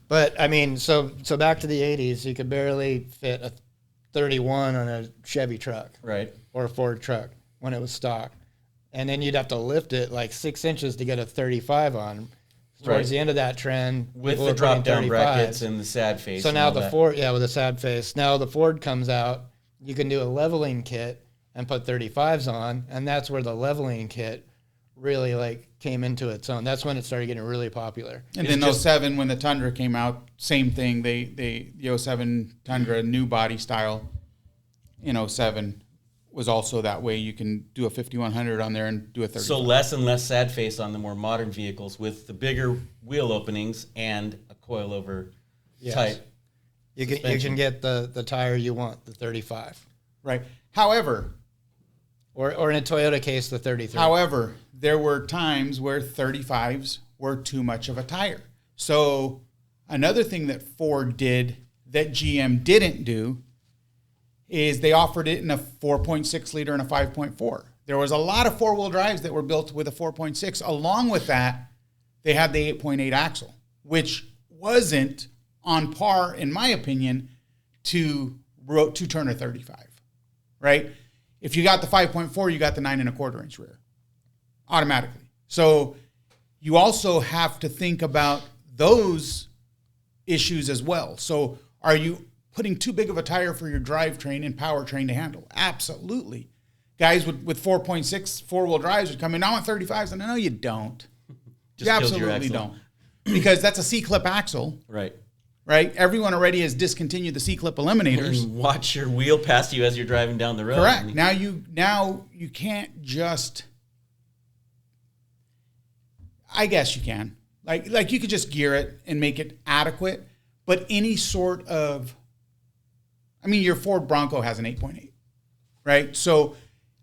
But I mean, so back to the 80s, you could barely fit a 31 on a Chevy truck, Right. or a Ford truck when it was stock, and then you'd have to lift it like 6 inches to get a 35 on. Towards the end of that trend, With people the were putting drop down 35s. brackets and the sad face. So and now all the that. Ford, with the sad face. Now the Ford comes out. You can do a leveling kit and put 35s on, and that's where the leveling kit really like came into its own. That's when it started getting really popular. And It's then just- 07, when the Tundra came out, same thing. The 07 Tundra, new body style in 07 was also that way. You can do a 5100 on there and do a 35. So less and less sad face on the more modern vehicles with the bigger wheel openings and a coilover type. You can get the tire you want, the 35, Right. However, or in a Toyota case, the 33. However, there were times where 35s were too much of a tire. So another thing that Ford did that GM didn't do is they offered it in a 4.6 liter and a 5.4. There was a lot of four-wheel drives that were built with a 4.6. Along with that, they had the 8.8 axle, which wasn't on par, in my opinion, to two-turner 35, right? If you got the 5.4, you got the 9 1/4 inch rear automatically. So you also have to think about those issues as well. So are you putting too big of a tire for your drivetrain and powertrain to handle? Absolutely. Guys with 4.6 four-wheel drives would come in, I want 35s. And no, you don't. Just You killed your absolutely axle. don't. Because that's a C-clip axle, Right. right? Everyone already has discontinued the C-clip eliminators. And watch your wheel past you as you're driving down the road. Correct. Now you can't just. I guess you can. Like you could just gear it and make it adequate, but any sort of. I mean, your Ford Bronco has an 8.8, right? So,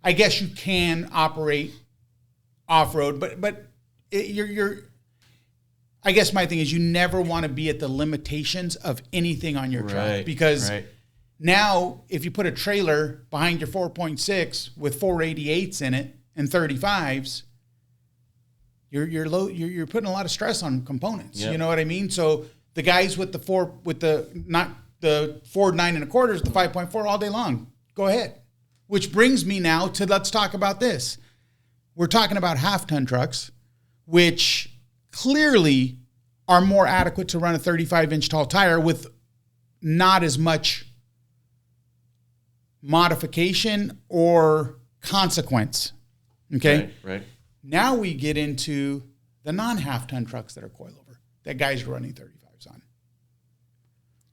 I guess you can operate off road, but you're. I guess my thing is you never want to be at the limitations of anything on your truck, because now if you put a trailer behind your 4.6 with 488s in it and 35s, you're putting a lot of stress on components. Yep. You know what I mean? So the guys with the Ford 9 1/4s, the 5.4 all day long, go ahead. Which brings me now to, let's talk about this. We're talking about half-ton trucks, which clearly are more adequate to run a 35-inch tall tire with not as much modification or consequence. Okay? Right. Now we get into the non-half-ton trucks that are coilover that guys are running 35s on.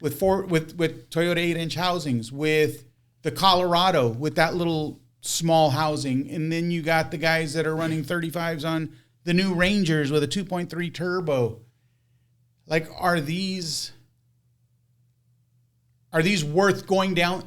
With Toyota 8-inch housings, with the Colorado, with that little small housing. And then you got the guys that are running 35s on the new Rangers with a 2.3 turbo. Like, are these worth going down?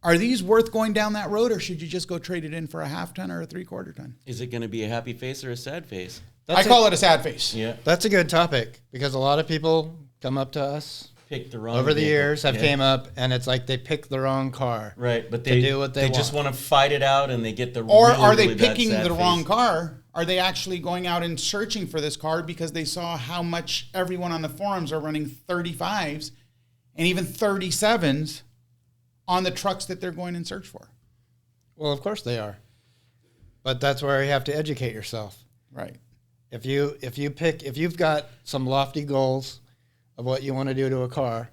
Are these worth going down that road, or should you just go trade it in for a half-ton or a 3/4 ton? Is it going to be a happy face or a sad face? I call it a sad face. Yeah. That's a good topic, because a lot of people come up to us over the years have came up, and it's like they picked the wrong car. Right, but they do what they want. just want to fight it out, and they get the Or really, are they really bad picking sad the face. wrong car? Are they actually going out and searching for this car because they saw how much everyone on the forums are running 35s and even 37s on the trucks that they're going in search for? Well, of course they are. But that's where you have to educate yourself. Right. If you've got some lofty goals of what you want to do to a car,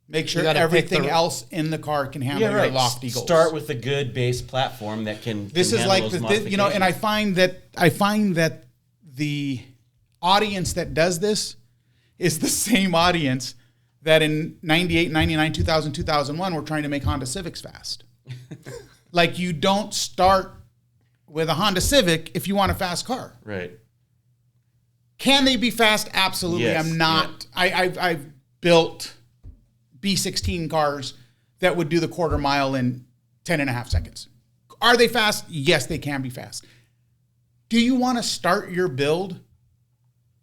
make sure everything else in the car can handle your lofty goals. Start with a good base platform that can. This is like and I find that the audience that does this is the same audience that in 98, 99, 2000, 2001 were trying to make Honda Civics fast. Like, you don't start with a Honda Civic if you want a fast car. Right. Can they be fast? Absolutely. Yes. I'm not. Yeah. I've built B16 cars that would do the 1/4 mile in 10.5 seconds. Are they fast? Yes, they can be fast. Do you want to start your build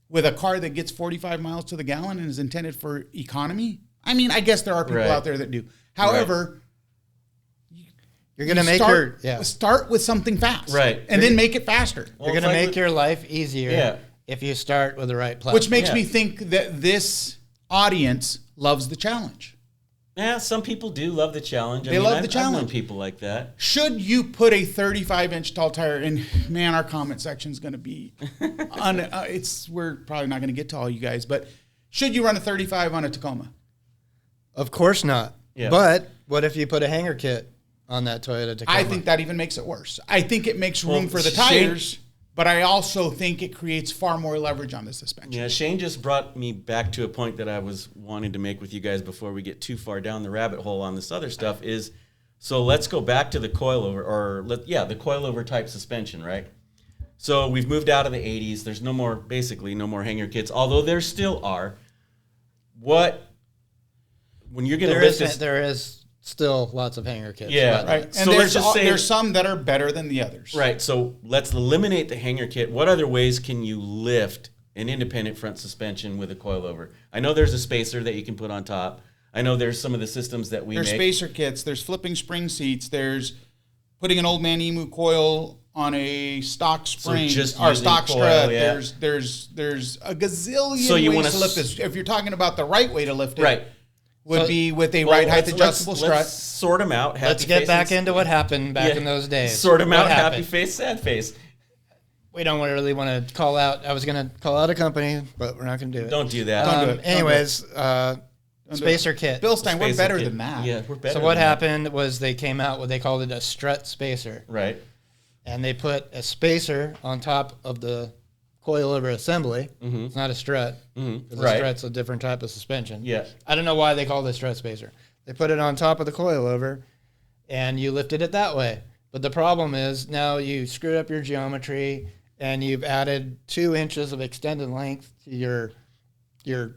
with a car that gets 45 miles to the gallon and is intended for economy? I mean, I guess there are people out there that do. However, you're going to start with something fast. Right. And then make it faster. You're going to make your life easier if you start with the right platform. Which makes me think that this audience loves the challenge. Yeah, some people do love the challenge. They love the challenge. I've known people like that. Should you put a 35-inch tall tire in? Man, our comment section is going to be we're probably not going to get to all you guys, but should you run a 35 on a Tacoma? Of course not. Yeah. But what if you put a hanger kit on that Toyota Tacoma? I think that even makes it worse. I think it makes room for the tires, but I also think it creates far more leverage on the suspension. Yeah, Shane just brought me back to a point that I was wanting to make with you guys before we get too far down the rabbit hole on this other stuff is, so let's go back to the coilover, the coilover type suspension, right? So we've moved out of the 80s. There's no more hanger kits, although there still are. When you're going to lift this... There is still lots of hanger kits. Yeah, right. And so there's some that are better than the others. Right. So let's eliminate the hanger kit. What other ways can you lift an independent front suspension with a coilover? I know there's a spacer that you can put on top. I know there's some of the systems that there's spacer kits. There's flipping spring seats. There's putting an old man emu coil on a stock spring or stock strut. Yeah. There's a gazillion ways to lift this. If you're talking about the right way to lift it. Right. Would be with a ride height adjustable strut. Let's sort them out. Let's get back into what happened back in those days. Sort them out. Happy face, sad face. We don't really want to call out. I was going to call out a company, but we're not going to do it. Don't do that. Don't do it. Anyways, spacer kit. Bill Stein, we're better than that. Yeah, we're better. So what happened was they came out with, they called it a strut spacer. Right. And they put a spacer on top of the coilover assembly. Mm-hmm. It's not a strut. Mm-hmm. A strut's a different type of suspension. Yeah. I don't know why they call it a strut spacer. They put it on top of the coilover, and you lifted it that way. But the problem is now you screwed up your geometry, and you've added 2 inches of extended length to your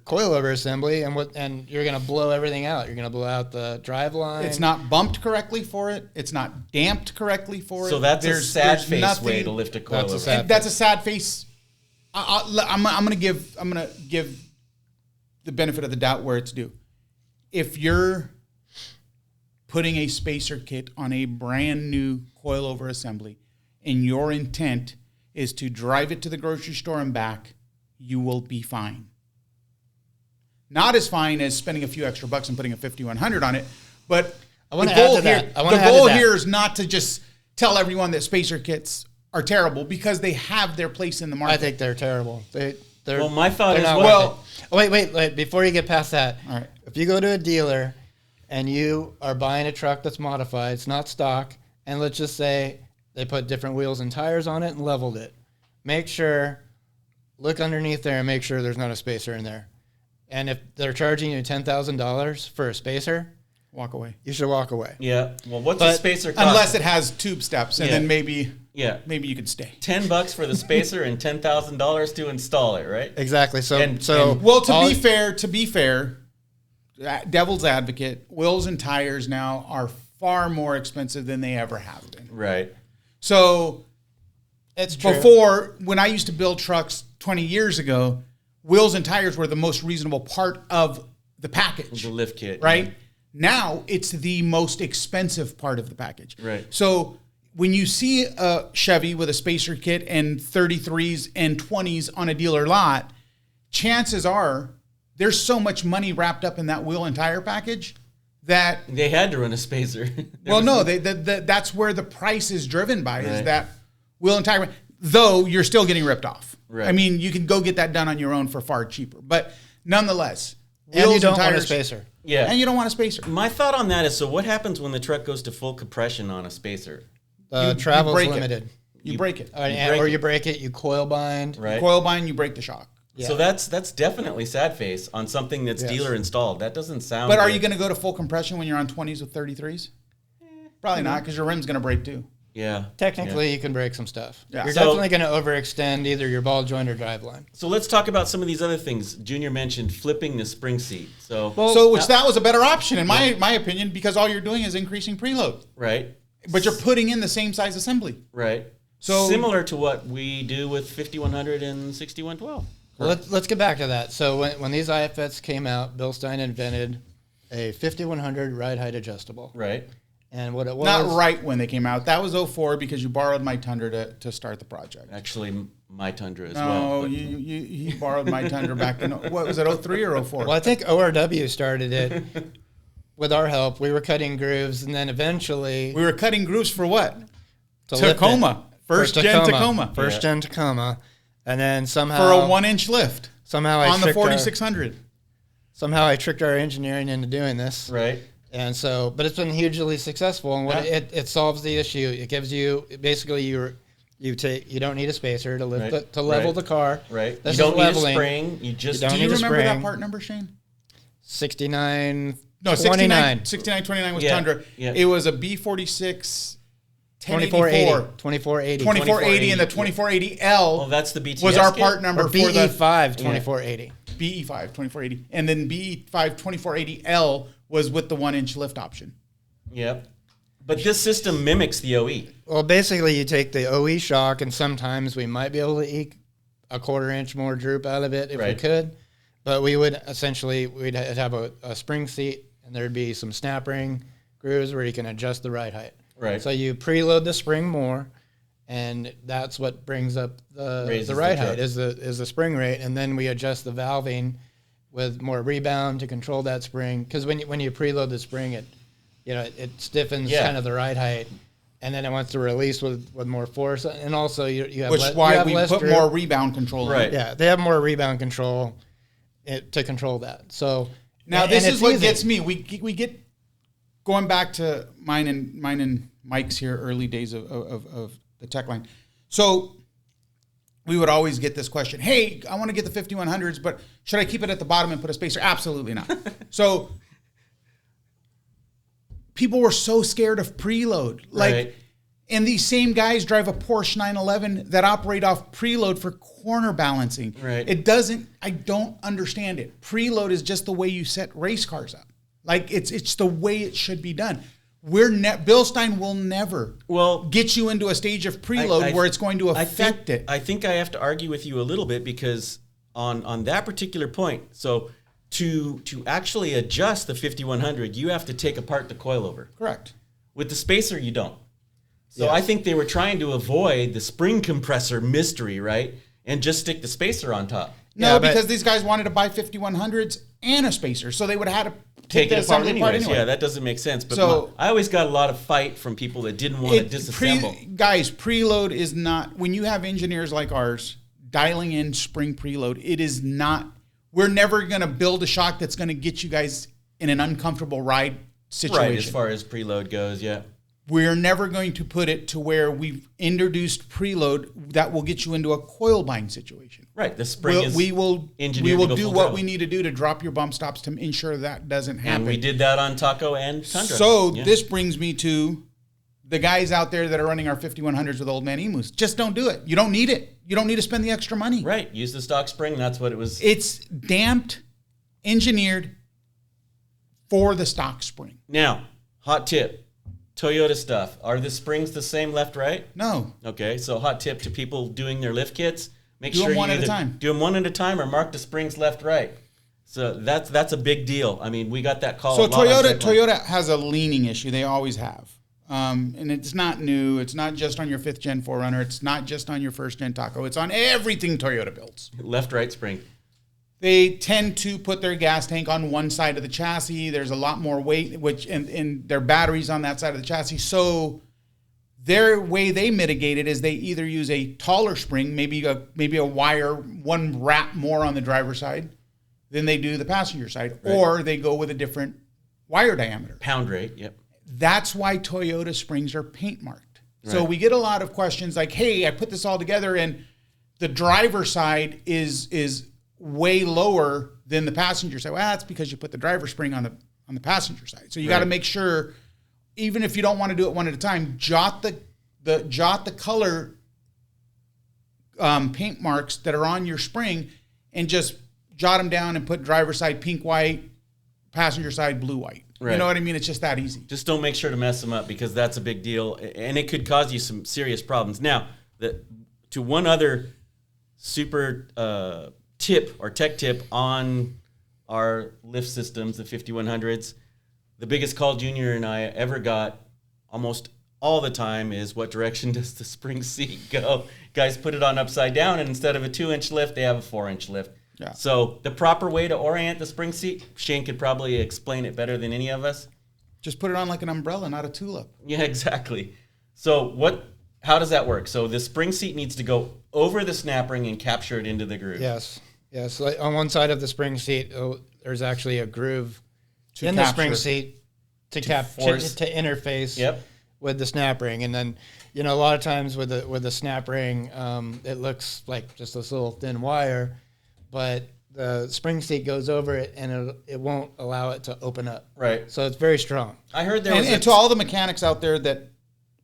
coilover assembly, and you're going to blow everything out. You're going to blow out the drive line. It's not bumped correctly for it. It's not damped correctly for it. So that's a sad face way to lift a coilover. That's a sad face I'm gonna give the benefit of the doubt where it's due. If you're putting a spacer kit on a brand new coilover assembly, and your intent is to drive it to the grocery store and back, you will be fine. Not as fine as spending a few extra bucks and putting a 5100 on it, but the goal here is not to just tell everyone that spacer kits are terrible, because they have their place in the market. I think they're terrible. Well, my thought is, wait, before you get past that, all right. If you go to a dealer and you are buying a truck that's modified, it's not stock, and let's just say they put different wheels and tires on it and leveled it, look underneath there and make sure there's not a spacer in there. And if they're charging you $10,000 for a spacer, walk away. You should walk away. Yeah. Well, what's a spacer cost? Unless it has tube steps, and then maybe you could stay. $10 for the spacer and $10,000 to install it, right? Exactly. To be fair, devil's advocate, wheels and tires now are far more expensive than they ever have been. Right. So it's true. Before, when I used to build trucks 20 years ago, wheels and tires were the most reasonable part of the package. The lift kit. Right? Yeah. Now it's the most expensive part of the package. Right. So when you see a Chevy with a spacer kit and 33s and 20s on a dealer lot, chances are there's so much money wrapped up in that wheel and tire package that they had to run a spacer. That's where the price is driven by, is that wheel and tire. Though you're still getting ripped off. Right. I mean, you can go get that done on your own for far cheaper, but nonetheless, wheels and tires, want a spacer. Yeah, and you don't want a spacer. My thought on that is, so what happens when the truck goes to full compression on a spacer? Travel's limited. You break it. You break it, you coil bind. Right. Coil bind, you break the shock. Yeah. So that's definitely sad face on something that's dealer installed. That doesn't sound But are you going to go to full compression when you're on 20s with 33s? Probably not, because your rim's going to break too. Yeah. Technically, you can break some stuff. Yeah. You're definitely going to overextend either your ball joint or driveline. So let's talk about some of these other things. Junior mentioned flipping the spring seat. That was a better option in my opinion, because all you're doing is increasing preload. Right. But you're putting in the same size assembly. Right. So similar to what we do with 5100 and 6112. Well, let's get back to that. So when these IFS came out, Bill Stein invented a 5100 ride height adjustable. Right. And what it was... Not right when they came out. That was 04 because you borrowed my Tundra to start the project. Actually, my Tundra as well. No, he borrowed my Tundra back then. What was it, 03 or 04? Well, I think ORW started it with our help. We were cutting grooves, and then eventually... We were cutting grooves for what? Tacoma. First gen Tacoma. First gen Tacoma. And then somehow... For a 1-inch lift. Somehow on the 4600. Somehow I tricked our engineering into doing this. Right. And so, but it's been hugely successful, and it solves the issue. It gives you basically you don't need a spacer to lift to level the car. Right. This you don't need a spring. You just do you remember that part number, Shane? 69. No, 29. 6929 was Tundra. Yeah. It was a B46 2480. 2480 and the 2480L. Oh, that's the BTS was our kit? part number or for the BE5 2480. BE5 2480, and then BE5 2480L was with the 1-inch lift option. Yep. But this system mimics the OE. Well, basically, you take the OE shock, and sometimes we might be able to eke a 1/4 inch more droop out of it if we could. But we would we'd have a spring seat, and there'd be some snap ring grooves where you can adjust the ride height. Right. So you preload the spring more, and that's what brings up the ride height is the spring rate, and then we adjust the valving with more rebound to control that spring. Because when you preload the spring, it stiffens kind of the ride height, and then it wants to release with more force, and also you have we put more rebound control. Right. Yeah, they have more rebound control to control that. So now this is what gets me. We get going back to mine and Mike's here early days of the tech line. So we would always get this question, hey, I want to get the 5100s, but should I keep it at the bottom and put a spacer? Absolutely not. So people were so scared of preload. And these same guys drive a Porsche 911 that operate off preload for corner balancing. Right. I don't understand it. Preload is just the way you set race cars up. It's the way it should be done. Bilstein will never Well, get you into a stage of preload where it's going to affect it. I think I have to argue with you a little bit because on that particular point, so to actually adjust the 5100, you have to take apart the coilover. Correct. With the spacer, you don't. So I think they were trying to avoid the spring compressor mystery, right? And just stick the spacer on top. No, because these guys wanted to buy 5100s and a spacer, so they would have had to take it apart anyway. Yeah, that doesn't make sense. But I always got a lot of fight from people that didn't want to disassemble. Guys, preload is not, when you have engineers like ours dialing in spring preload, it is not, we're never going to build a shock that's going to get you guys in an uncomfortable ride situation. Right, as far as preload goes, yeah. We're never going to put it to where we've introduced preload that will get you into a coil bind situation. Right, the spring is we will do what throttle. we need to do to drop your bump stops to ensure that doesn't happen. And we did that on Taco and Tundra. So this brings me to the guys out there that are running our 5100s with old man emus. Just don't do it. You don't need it. You don't need to spend the extra money. Right, use the stock spring. That's what it was. It's damped, engineered for the stock spring. Now, hot tip. Toyota stuff. Are the springs the same left, right? No. Okay, so hot tip to people doing their lift kits. Make Do sure them one you at a time. Do them one at a time or mark the springs left, right. So that's a big deal. I mean, we got that call So a lot on Toyota has a leaning issue. They always have. And it's not new. It's not just on your 5th gen 4Runner. It's not just on your 1st gen Taco. It's on everything Toyota builds. Left, right spring. They tend to put their gas tank on one side of the chassis. There's a lot more weight, and their batteries on that side of the chassis. So their way they mitigate it is they either use a taller spring, maybe a wire, one wrap more on the driver's side than they do the passenger side, right. Or they go with a different wire diameter. Pound rate, yep. That's why Toyota springs are paint marked. Right. So we get a lot of questions like, hey, I put this all together and the driver's side is way lower than the passenger side. Well, that's because you put the driver spring on the passenger side. So you got to make sure, even if you don't want to do it one at a time, jot the color paint marks that are on your spring and just jot them down and put driver side pink, white, passenger side blue, white. Right. You know what I mean? It's just that easy. Just don't make sure to mess them up because that's a big deal and it could cause you some serious problems. Now, to one other super tip or tech tip on our lift systems, the 5100s, the biggest call Junior and I ever got almost all the time is, what direction does the spring seat go? Guys put it on upside down, and instead of a 2-inch lift, they have a 4-inch lift. Yeah. So the proper way to orient the spring seat, Shane could probably explain it better than any of us. Just put it on like an umbrella, not a tulip. Yeah, exactly. So how does that work? So the spring seat needs to go over the snap ring and capture it into the groove. Yes. Like on one side of the spring seat, there's actually a groove in the spring seat to interface with the snap ring. And then, a lot of times with the snap ring, it looks like just this little thin wire, but the spring seat goes over it and it won't allow it to open up. Right. So it's very strong. I heard and to all the mechanics out there that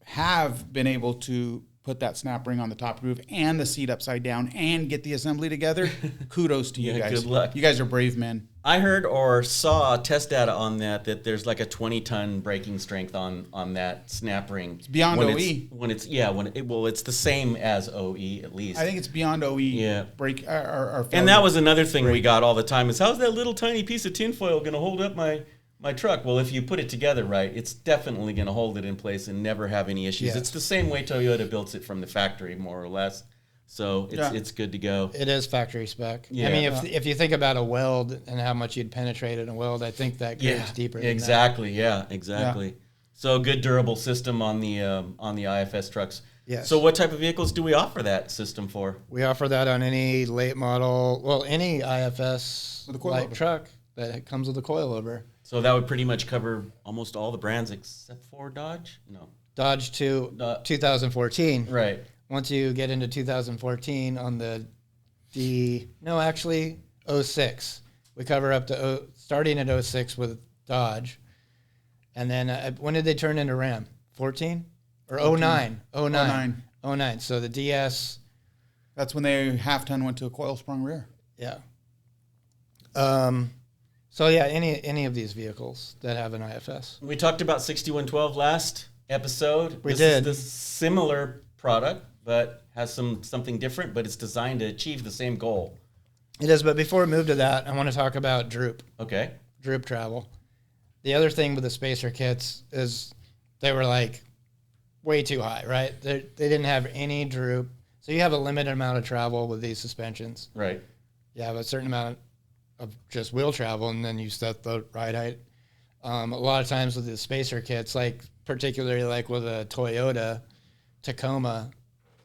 have been able to put that snap ring on the top groove and the seat upside down and get the assembly together, kudos to you guys. Good luck. You guys are brave men. I heard or saw test data on that there's like a 20-ton braking strength on that snap ring. It's beyond OE. It's the same as OE at least. I think it's beyond OE. Yeah. Brake. And that was another thing we got all the time is, how's that little tiny piece of tinfoil going to hold up my truck? Well, if you put it together right, it's definitely going to hold it in place and never have any issues. Yes. It's the same way Toyota built it from the factory, more or less. So it's good to go. It is factory spec. Yeah. I mean, if you think about a weld and how much you'd penetrate in a weld, I think that goes deeper. Exactly. Yeah, exactly. Yeah. So good durable system on the IFS trucks. Yes. So what type of vehicles do we offer that system for? We offer that on any late model, any IFS light truck that comes with a coilover. So that would pretty much cover almost all the brands except for Dodge? No. Dodge 2014. Right. Once you get into 2014 on the 06. We cover up to starting at 06 with Dodge. And then when did they turn into Ram? 14? Or 09? 09. So the DS. That's when they half-ton went to a coil sprung rear. Yeah. So yeah, any of these vehicles that have an IFS. We talked about 6112 last episode. We This did. is the similar product, but has something different, but it's designed to achieve the same goal. It is, but before we move to that, I want to talk about droop travel. The other thing with the spacer kits is they were like way too high, right? They didn't have any droop. So you have a limited amount of travel with these suspensions. Right. You have a certain amount of just wheel travel, and then you set the ride height. A lot of times with the spacer kits, like particularly like with a Toyota Tacoma,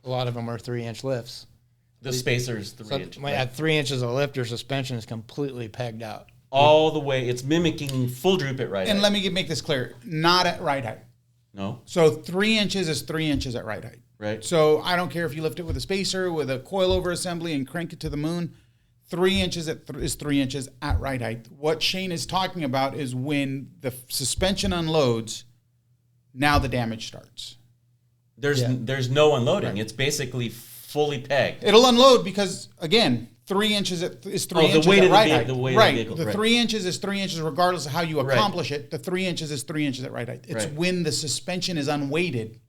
a lot of them are 3-inch lifts. The spacer's 3-inch. When at 3 inches of lift, your suspension is completely pegged out. All the way. It's mimicking full droop at ride height. And let me make this clear, not at ride height. No. So 3 inches is 3 inches at ride height. Right. So I don't care if you lift it with a spacer, with a coilover assembly, and crank it to the moon. 3 inches is 3 inches at ride height. What Shane is talking about is when the suspension unloads, now the damage starts. There's no unloading. Right. It's basically fully pegged. It'll unload because, again, 3 inches is 3 inches at ride height. The weight right. of the vehicle. The 3 inches is 3 inches regardless of how you accomplish it. The 3 inches is 3 inches at ride height. It's when the suspension is unweighted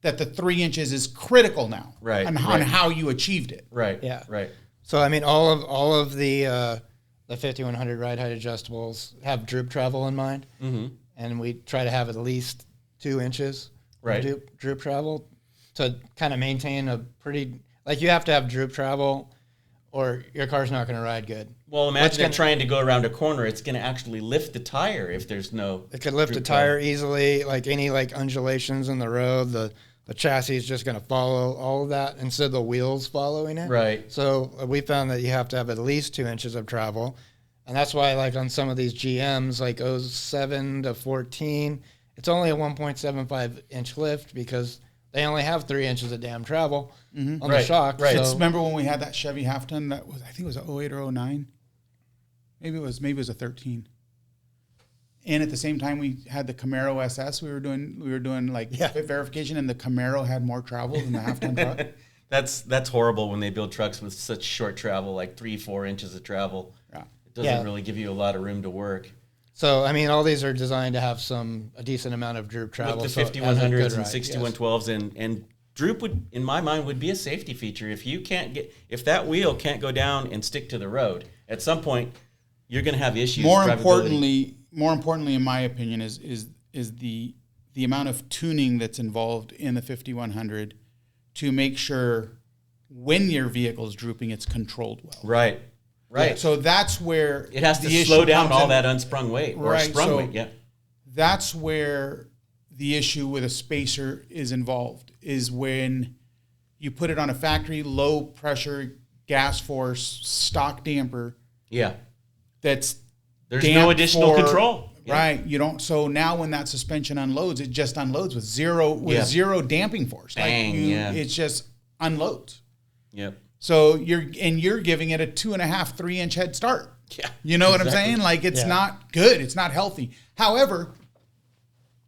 that the 3 inches is critical now on how you achieved it. Right. Yeah. Right. So I mean, all of the 5100 ride height adjustables have droop travel in mind, and we try to have at least 2 inches of droop travel to kind of maintain a pretty, like, you have to have droop travel or your car's not going to ride good. Well, imagine it trying to go around a corner. It's going to actually lift the tire if there's no. It could lift a tire easily, like any undulations in the road. The chassis is just going to follow all of that instead of the wheels following it. Right. So we found that you have to have at least 2 inches of travel. And that's why, like, on some of these GMs, like 07 to 14, it's only a 1.75 inch lift because they only have 3 inches of damn travel on the shock. Right. So, remember when we had that Chevy half ton that was, I think it was a 08 or 09? Maybe it was a 13. And at the same time, we had the Camaro SS. We were doing like fit verification, and the Camaro had more travel than the half ton truck. That's horrible when they build trucks with such short travel, like 3-4 inches of travel. Yeah. It doesn't really give you a lot of room to work. So I mean, all these are designed to have a decent amount of droop travel. With the 5100s and 6112s, and droop would, in my mind, would be a safety feature. If that wheel can't go down and stick to the road, at some point you're going to have issues. More importantly, in my opinion, is the amount of tuning that's involved in the 5100 to make sure when your vehicle is drooping, it's controlled well. Right. Yeah, so that's where it has to slow down all that unsprung weight or sprung weight. Yeah. That's where the issue with a spacer is involved, is when you put it on a factory low pressure gas force stock damper. Yeah. There's no additional control. Right. You don't. So now when that suspension unloads, it just unloads with zero damping force. Bang, It's just unloads. Yep. So you're giving it a 2.5, 3 inch head start. Yeah. You know what I'm saying? Like, it's not good. It's not healthy. However,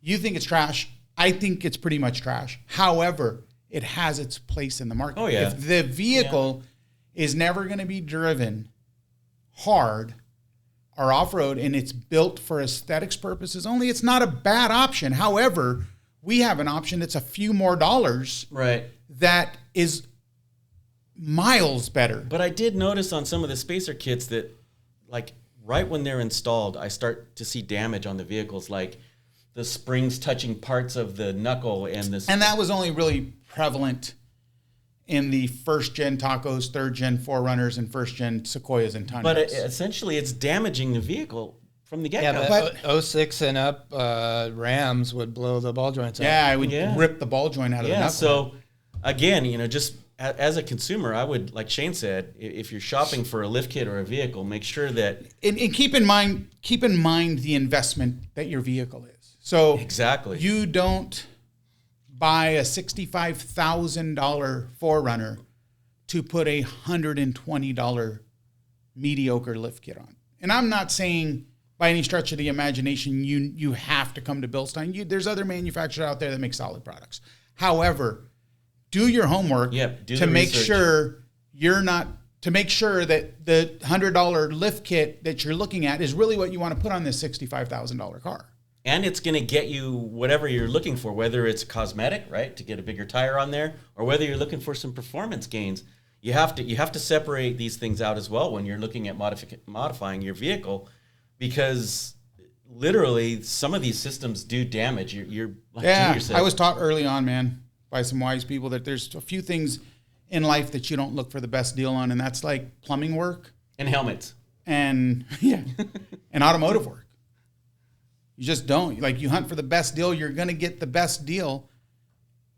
you think it's trash. I think it's pretty much trash. However, it has its place in the market. Oh, yeah. If the vehicle is never going to be driven hard or off-road and it's built for aesthetics purposes only, it's not a bad option. However, we have an option that's a few more dollars. Right. That is miles better. But I did notice on some of the spacer kits that, like, right when they're installed, I start to see damage on the vehicles, like the springs touching parts of the knuckle and this. And that was only really prevalent in the first gen Tacos, third gen 4Runners, and first gen Sequoias and Tundras. But essentially, it's damaging the vehicle from the get-go. Yeah, but 06 and up Rams would blow the ball joints out. Yeah, I would rip the ball joint out of the knuckle. So again, just as a consumer, I would, like Shane said, if you're shopping for a lift kit or a vehicle, make sure that and keep in mind the investment that your vehicle is. So exactly, you don't buy a $65,000 4Runner to put a $120 mediocre lift kit on. And I'm not saying by any stretch of the imagination you have to come to Bilstein. There's other manufacturers out there that make solid products. However, do your homework do to make sure you're not to make sure that the $100 lift kit that you're looking at is really what you want to put on this $65,000 car. And it's going to get you whatever you're looking for, whether it's cosmetic, right, to get a bigger tire on there, or whether you're looking for some performance gains. You have to separate these things out as well when you're looking at modifying your vehicle, because literally some of these systems do damage. You're like yourself. I was taught early on, man, by some wise people that there's a few things in life that you don't look for the best deal on, and that's like plumbing work and helmets and and automotive work. You just don't. Like, you hunt for the best deal, you're going to get the best deal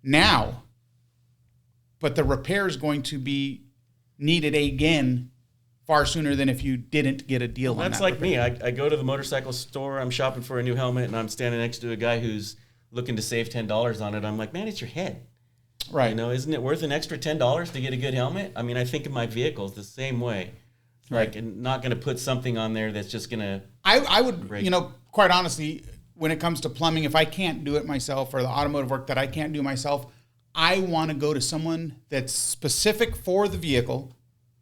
now, but the repair is going to be needed again far sooner than if you didn't get a deal on that. That's like repair. me. I go to the motorcycle store, I'm shopping for a new helmet, and I'm standing next to a guy who's looking to save $10 on it. I'm like, man, it's your head. Right. You know, isn't it worth an extra $10 to get a good helmet? I mean, I think of my vehicles the same way. Like, and not going to put something on there that's just going to... I would, break. Quite honestly, when it comes to plumbing, if I can't do it myself, or the automotive work that I can't do myself, I want to go to someone that's specific for the vehicle,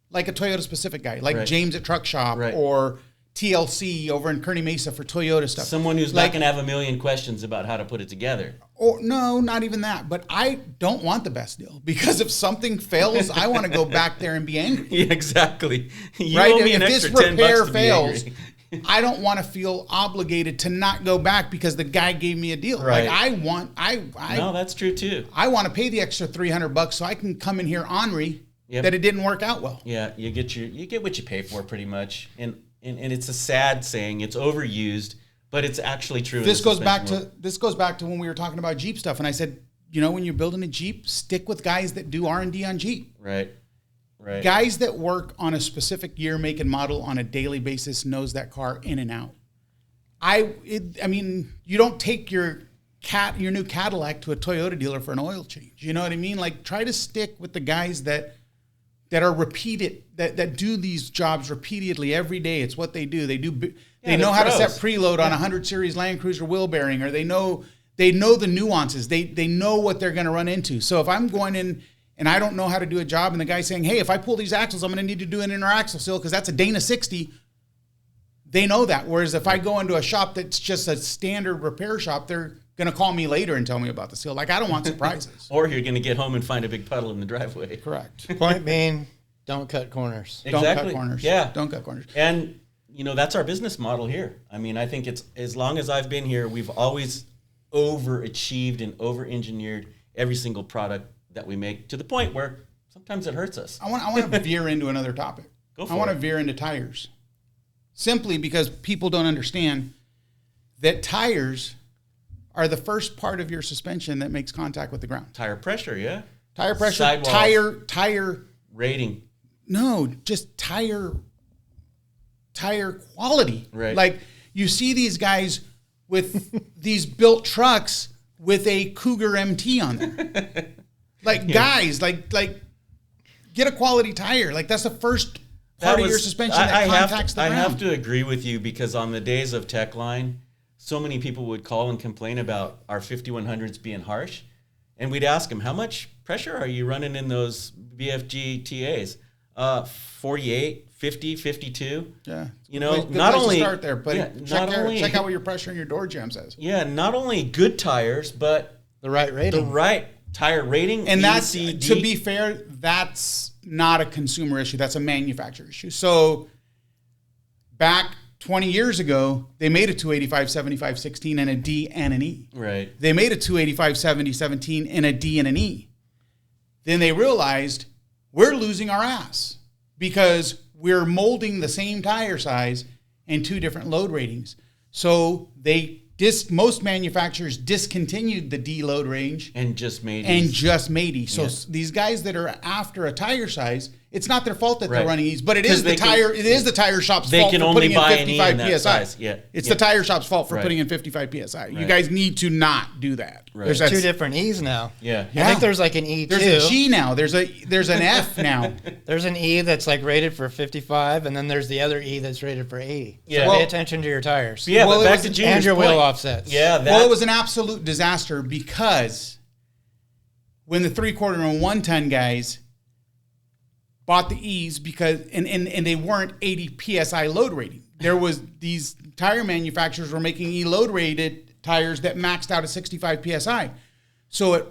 like a Toyota specific guy, like James at Truck Shop, or TLC over in Kearney Mesa for Toyota stuff. Someone who's not going to have a million questions about how to put it together. Or no, not even that. But I don't want the best deal, because if something fails, I want to go back there and be angry. Yeah, exactly. You right? owe me If an this extra repair $10 to fails, be angry. I don't want to feel obligated to not go back because the guy gave me a deal. Right. Like No, that's true too. I want to pay the extra $300 so I can come in here ornery that it didn't work out well. Yeah, you get what you pay for, pretty much. And it's a sad saying, it's overused, but it's actually true. This goes back to when we were talking about Jeep stuff, and I said, when you're building a Jeep, stick with guys that do R&D on Jeep. Right. Guys that work on a specific year, make, and model on a daily basis knows that car in and out. You don't take your new Cadillac to a Toyota dealer for an oil change. You know what I mean? Like, try to stick with the guys that are repeated, that do these jobs repeatedly every day. It's what they do. They know how to set preload on a 100 series Land Cruiser wheel bearing, or they know the nuances. They know what they're going to run into. So if I'm going in and I don't know how to do a job, and the guy's saying, hey, if I pull these axles, I'm going to need to do an inner axle seal because that's a Dana 60. They know that. Whereas if I go into a shop that's just a standard repair shop, they're going to call me later and tell me about the seal. Like, I don't want surprises. Or you're going to get home and find a big puddle in the driveway. Correct. Point being, don't cut corners. Exactly. Don't cut corners. Yeah. Don't cut corners. And, that's our business model here. I mean, I think it's, as long as I've been here, we've always overachieved and over-engineered every single product that we make, to the point where sometimes it hurts us. I want to veer into another topic. I want to veer into tires. Simply because people don't understand that tires are the first part of your suspension that makes contact with the ground. Tire pressure, yeah. Tire pressure, Sidewalls. tire rating. No, just tire quality. Right. Like, you see these guys with these built trucks with a Cougar MT on there. Like, guys, like get a quality tire. Like, that's the first part of your suspension that contacts the ground. I have to agree with you, because on the days of Techline, so many people would call and complain about our 5100s being harsh. And we'd ask them, how much pressure are you running in those BFG TAs? 48, 50, 52. Yeah. Good not only to start there, but check out what your pressure in your door jam says. Yeah, not only good tires, but the right rating. The right tire rating. And that's, to be fair, that's not a consumer issue. That's a manufacturer issue. So back 20 years ago, they made a 285 75 16 and a D and an E. Right. They made a 285 70 17 and a D and an E. Then they realized, we're losing our ass because we're molding the same tire size and two different load ratings. So most manufacturers discontinued the D load range and just made E. So these guys that are after a tire size, it's not their fault that they're running E's, but it is the tire shop's fault for putting in 55 PSI. It's the tire shop's fault for putting in 55 PSI. You guys need to not do that. Right. There's two different E's now. Yeah. I think there's like an E2. There's a G now. There's an F now. There's an E that's like rated for 55, and then there's the other E that's rated for 80. Yeah. So pay attention to your tires. Yeah, but back to Junior's and your point. wheel offsets. Yeah. Well, it was an absolute disaster, because when the 3/4 and 1 ton guys bought the E's because and they weren't 80 psi load rating. There was these tire manufacturers were making E load rated tires that maxed out at 65 psi. So it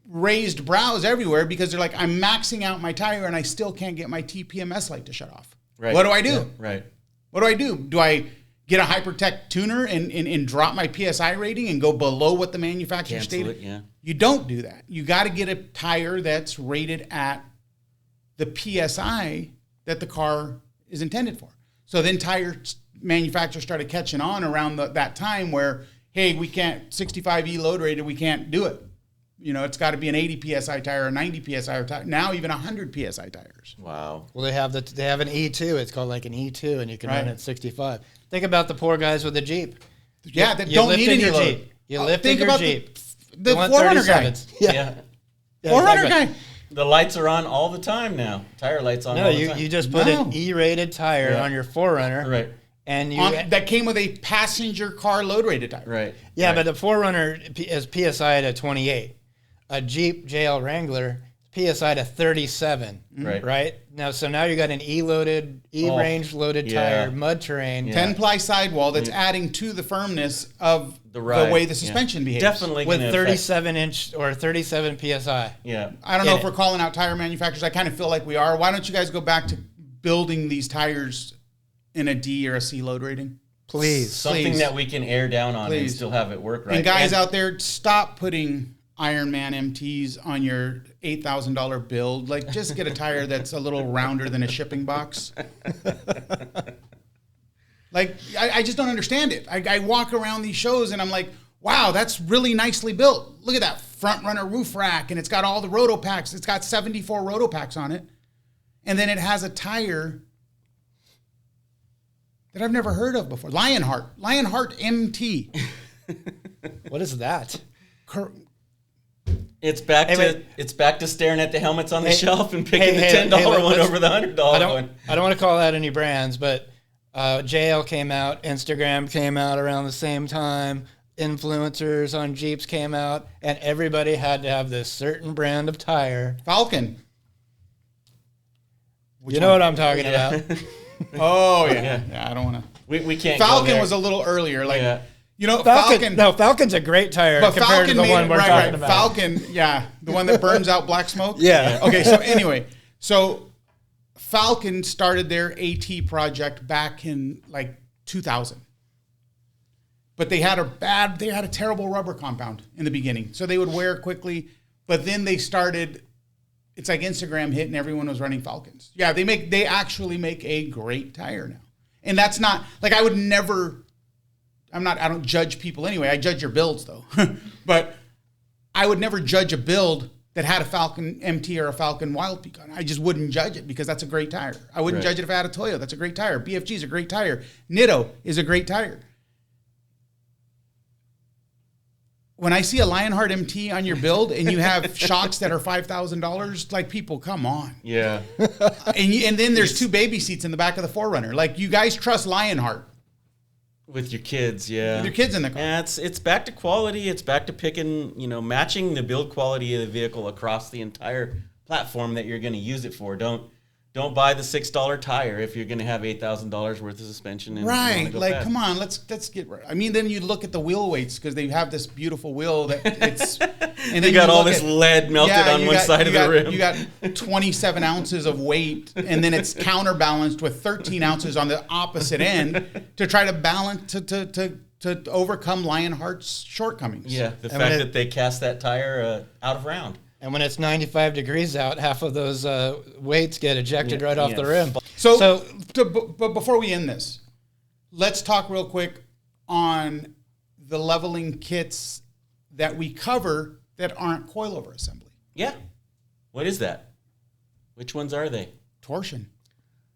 raised brows everywhere because they're like, I'm maxing out my tire and I still can't get my TPMS light to shut off. Right. What do I do? Yeah, right. What do I do? Do I get a Hypertech tuner and drop my PSI rating and go below what the manufacturer stated? Yeah. You don't do that. You got to get a tire that's rated at the PSI that the car is intended for. So then tire manufacturers started catching on around that time where, hey, we can't, 65E load rated, we can't do it. You know, it's got to be an 80 PSI tire or 90 PSI tire. Now even 100 PSI tires. Wow. Well, they have an E2. It's called like an E2, and you can Right. run it at 65. Think about the poor guys with the Jeep. Yeah, that You don't lifted need any your load. Jeep. You lifted Think your about Jeep. the You want 4Runner guy. 37s. Yeah. Yeah, 4Runner exactly. guy. The lights are on all the time now. Tire lights on No, all the time. you just put No. an E-rated tire Yeah. on your 4Runner. Right. And you That came with a passenger car load rated tire. Right. Yeah, right. but the 4Runner is PSI to 28. A Jeep JL Wrangler PSI to 37. Right. Right? Now you got an E-range loaded yeah. tire, mud terrain. Yeah. 10-ply sidewall that's adding to the firmness of The the ride. way the suspension behaves. Definitely With gonna 37 inch or 37 PSI. Yeah. I don't know in if it. we're calling out tire manufacturers. I kind of feel like we are. Why don't you guys go back to building these tires in a D or a C load rating? Please. Something Please. that we can air down on and Please. still have it work right. And guys out there, stop putting Ironman MTs on your $8,000 build. Like, just get a tire that's a little rounder than a shipping box. Like, I just don't understand it. I walk around these shows and I'm like, wow, that's really nicely built. Look at that front runner roof rack, and it's got all the roto packs. It's got 74 roto packs on it. And then it has a tire that I've never heard of before. Lionheart MT. What is that? It's back Hey, to wait. it's back to staring at the helmets on the Hey, shelf and picking hey, the $10 one let's- over the $100 one. I don't want to call out any brands, but JL came out, Instagram came out around the same time, influencers on Jeeps came out, and everybody had to have this certain brand of tire. Falcon. You know what I'm talking about. Oh, yeah. I don't want to. We can't. go Falcon there. was a little earlier. Like, Yeah. you know, Falcon. No, Falcon's a great tire but compared Falcon to the made one it, we're right, talking right. about. Falcon, yeah, the one that burns out black smoke. Yeah. Okay, so anyway, Falcon started their AT project back in like 2000. But they had a terrible rubber compound in the beginning. So they would wear quickly, but then they started, it's like Instagram hit and everyone was running Falcons. Yeah, they actually make a great tire now. And that's not, like, I don't judge people anyway. I judge your builds though. But I would never judge a build that had a Falcon MT or a Falcon Wild Peak on it. I just wouldn't judge it because that's a great tire. I wouldn't Right. judge it if I had a Toyo. That's a great tire. BFG is a great tire. Nitto is a great tire. When I see a Lionheart MT on your build and you have shocks that are $5,000, like, people, come on. Yeah. And then there's two baby seats in the back of the 4Runner. Like, you guys trust Lionheart With your kids, yeah. with your kids in the car. Yeah, it's back to quality. It's back to picking, matching the build quality of the vehicle across the entire platform that you're going to use it for. Don't buy the $6 tire if you're going to have $8,000 worth of suspension. And Right, wanna go like, fast. come on, let's get right. I mean, then you look at the wheel weights because they have this beautiful wheel that it's, and They then got you all look this at- lead melted Yeah, on you one got- side of you the got- rim. You got 27 ounces of weight, and then it's counterbalanced with 13 ounces on the opposite end to try to balance to overcome Lionheart's shortcomings. Yeah, the And fact when that they cast that tire out of round. And when it's 95 degrees out, half of those weights get ejected right off the rim. But before we end this, let's talk real quick on the leveling kits that we cover that aren't coilover assembly. Yeah. What is that? Which ones are they? Torsion.